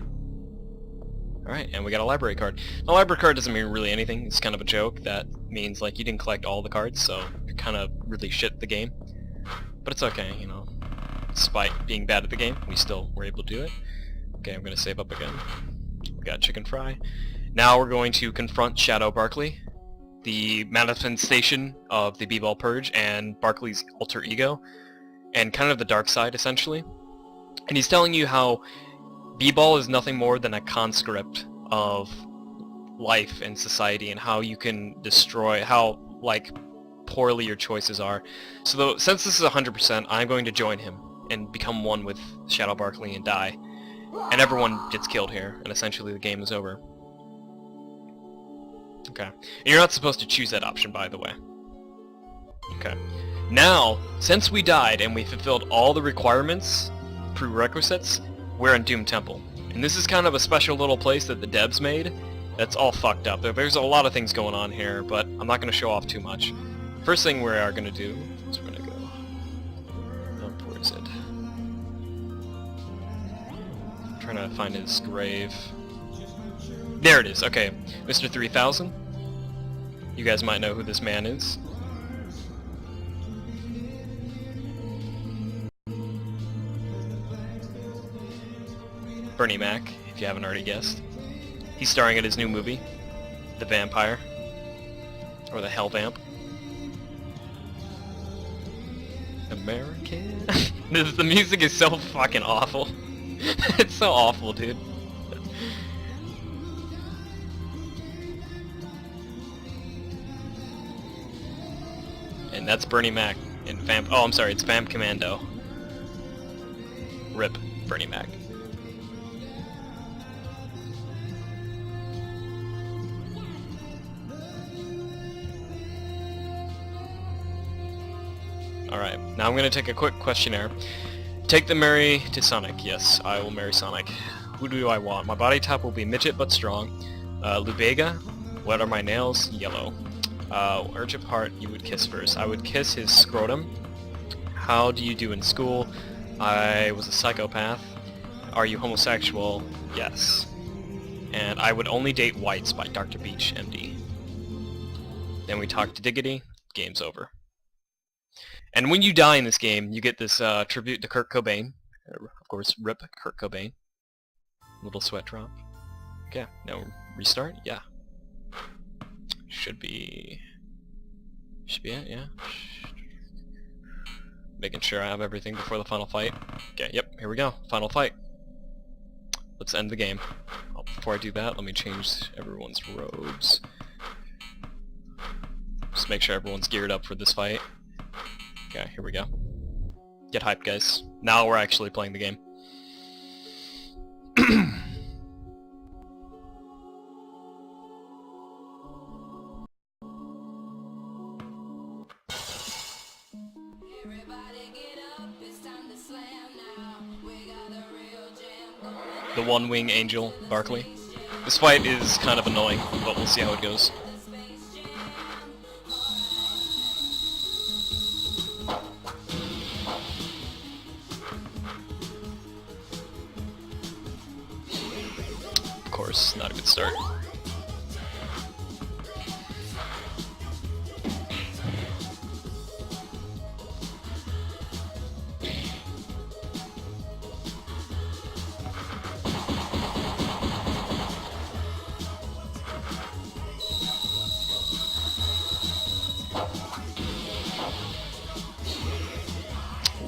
Alright, and we got a library card. The library card doesn't mean really anything. It's kind of a joke. That means like you didn't collect all the cards, so you kind of really shit the game. But it's okay, you know. Despite being bad at the game, we still were able to do it. Okay, I'm going to save up again. We got Chicken Fry. Now we're going to confront Shadow Barkley, the manifestation of the B-Ball Purge and Barkley's alter ego, and kind of the dark side, essentially. And he's telling you how B-Ball is nothing more than a conscript of life and society, and how you can destroy, how, like, poorly your choices are. So since this is 100%, I'm going to join him and become one with Shadow Barkley and die. And everyone gets killed here, and essentially the game is over. Okay. And you're not supposed to choose that option, by the way. Okay. Now, since we died and we fulfilled all the requirements, prerequisites, we're in Doom Temple. And this is kind of a special little place that the devs made that's all fucked up. There's a lot of things going on here, but I'm not going to show off too much. First thing we are going to do is we're going to go... Oh, where is it? I'm trying to find his grave. There it is, okay. Mr. 3000. You guys might know who this man is. Bernie Mac, if you haven't already guessed. He's starring in his new movie, The Vampire. Or The Hell Vamp. American. The music is so fucking awful. It's so awful, dude. And that's Bernie Mac in Vamp. Oh, I'm sorry, it's Vamp Commando. RIP Bernie Mac. Alright, now I'm going to take a quick questionnaire. Take the marry to Sonic. Yes, I will marry Sonic. Who do I want? My body type will be midget but strong. Lubega. What are my nails? Yellow. Urge of heart, you would kiss first. I would kiss his scrotum. How do you do in school? I was a psychopath. Are you homosexual? Yes. And I would only date whites by Dr. Beach, MD. Then we talk to Diggity. Game's over. And when you die in this game, you get this tribute to Kurt Cobain. Of course, RIP Kurt Cobain. Little sweat drop. Okay, now restart? Yeah. Should be it, yeah. Making sure I have everything before the final fight. Okay, yep, here we go. Final fight. Let's end the game. Oh, before I do that, let me change everyone's robes. Just make sure everyone's geared up for this fight. Okay, here we go. Get hyped, guys. Now we're actually playing the game. The one-wing angel, Barkley. This fight is kind of annoying, but we'll see how it goes. Of course, not a good start.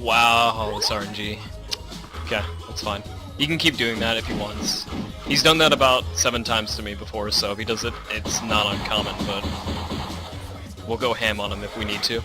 Wow, it's RNG. Okay, that's fine. He can keep doing that if he wants. He's done that about 7 times to me before, so if he does it, it's not uncommon, but we'll go ham on him if we need to.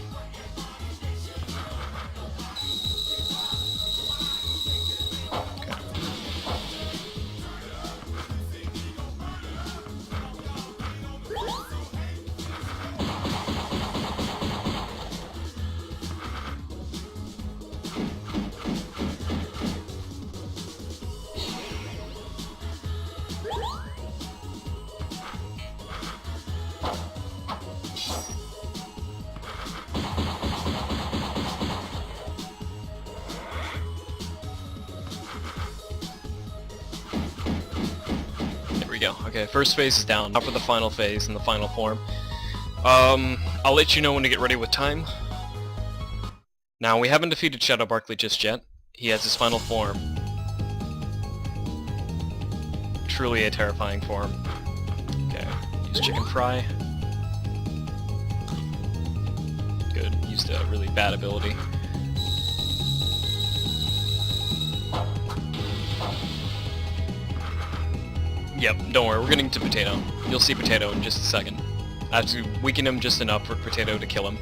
Okay, first phase is down. Now for the final phase and the final form. I'll let you know when to get ready with time. Now, we haven't defeated Shadow Barkley just yet. He has his final form. Truly a terrifying form. Okay, use chicken fry. Good, used a really bad ability. Yep, don't worry, we're getting to Potato. You'll see Potato in just a second. I have to weaken him just enough for Potato to kill him.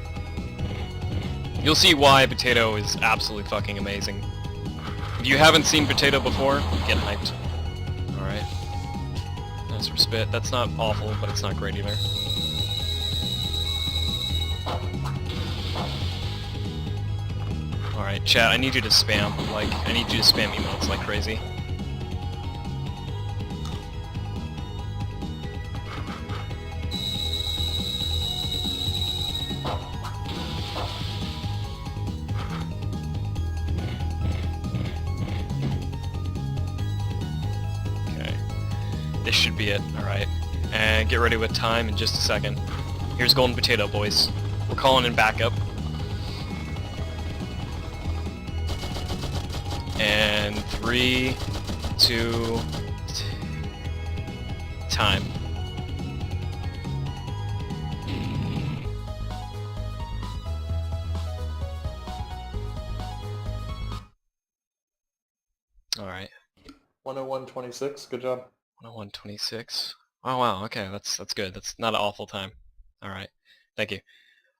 You'll see why Potato is absolutely fucking amazing. If you haven't seen Potato before, get hyped. Alright. Nice for spit. That's not awful, but it's not great either. Alright, chat, I need you to spam. Like, I need you to spam emotes like crazy. This should be it, alright. And get ready with time in just a second. Here's Golden Potato, boys. We're calling in backup. And 3, 2, time. Alright. 101.26, good job. 101.26. Oh wow, okay, that's good. That's not an awful time. Alright, thank you.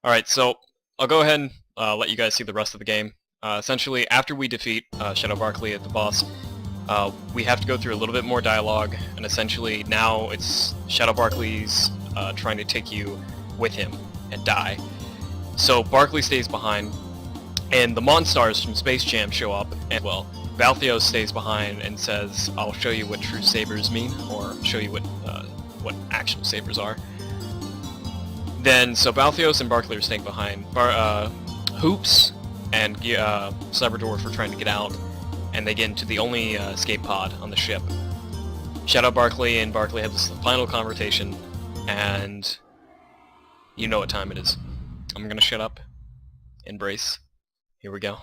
Alright, so I'll go ahead and let you guys see the rest of the game. Essentially, after we defeat Shadow Barkley at the boss, we have to go through a little bit more dialogue, and essentially now it's Shadow Barkley's trying to take you with him and die. So Barkley stays behind, and the Monstars from Space Jam show up, and well, Balthios stays behind and says, I'll show you what true sabers mean, or show you what actual sabers are. Then, so Balthios and Barkley are staying behind. Hoops and Cyberdwarf are trying to get out, and they get into the only escape pod on the ship. Shadow Barkley and Barkley have this final conversation, and you know what time it is. I'm gonna shut up. Embrace. Here we go.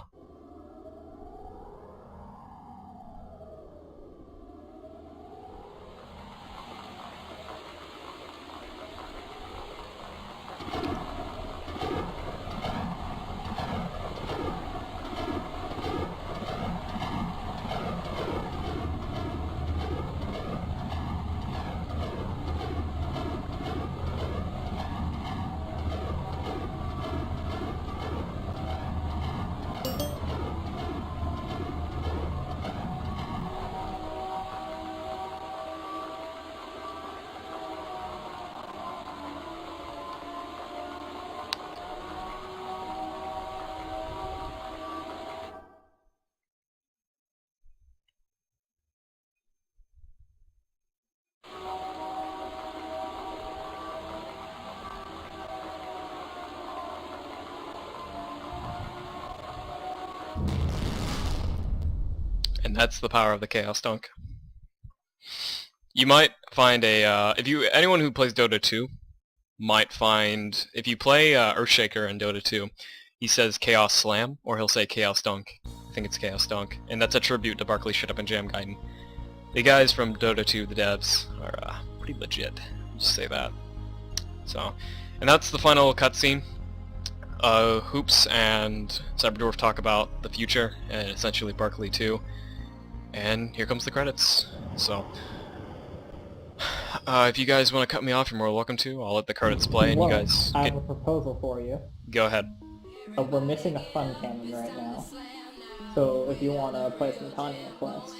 And that's the power of the Chaos Dunk. You might find a, anyone who plays Dota 2 might find, if you play Earthshaker in Dota 2, he says Chaos Slam, or he'll say Chaos Dunk. I think it's Chaos Dunk. And that's a tribute to Barkley Shut Up and Jam Gaiden. The guys from Dota 2, the devs, are pretty legit. Just say that. So, and that's the final cutscene. Hoops and Cyberdwarf talk about the future, and essentially Barkley too. And here comes the credits. So, if you guys want to cut me off, you're more welcome to. I'll let the credits play, and Well, you guys I have a proposal for you. go ahead. We're missing a fun cannon right now. So if you want to play some Kanye Quest.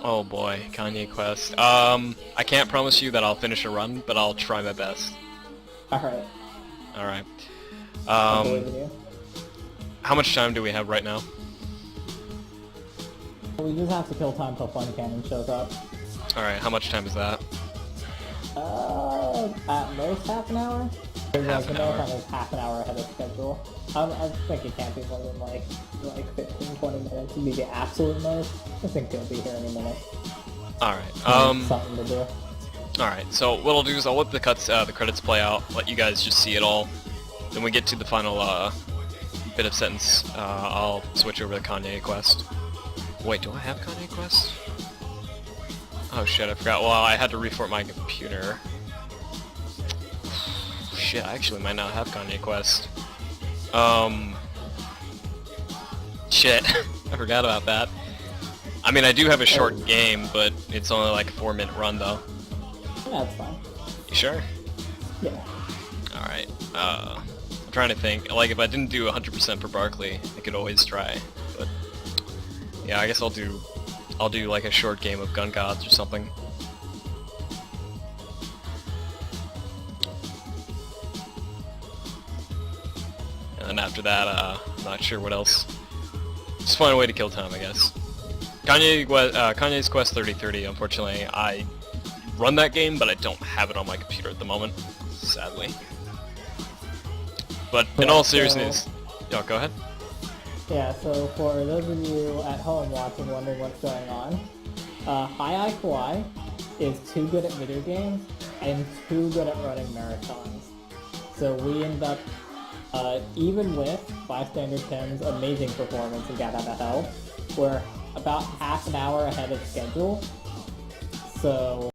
Oh boy, Kanye Quest. I can't promise you that I'll finish a run, but I'll try my best. Alright. Alright. I believe in you. How much time do we have right now? We just have to kill time till Fun Cannon shows up. Alright, how much time is that? At most half an hour? Half an hour. Is half an hour ahead of schedule. I think it can't be more than like 15-20 minutes to be the absolute most. I think he'll be here in a minute. Alright, Something to do. Alright, so what I'll do is I'll let the credits play out, let you guys just see it all. Then we get to the final bit of sentence, I'll switch over to Kanye quest. Wait, do I have Kanye quest? Oh shit, I forgot. Well, I had to reformat my computer. Shit, I actually might not have Kanye quest. Shit, I forgot about that. I mean, I do have a short game, but it's only like a 4-minute run though. Yeah, that's fine. You sure? Yeah. Alright, I'm trying to think. Like, if I didn't do 100% for Barkley, I could always try. But yeah, I guess I'll do like a short game of Gun Gods or something. And then after that, I'm not sure what else. Just find a way to kill time, I guess. Kanye's Quest 3030, unfortunately, I run that game, but I don't have it on my computer at the moment, sadly. But in all seriousness... Yo, go ahead. Yeah, so for those of you at home watching wondering what's going on, Hi Kawaii is too good at video games and too good at running marathons. So we end up, even with Bystander Tim's amazing performance in Get Out of Hell, we're about half an hour ahead of schedule. So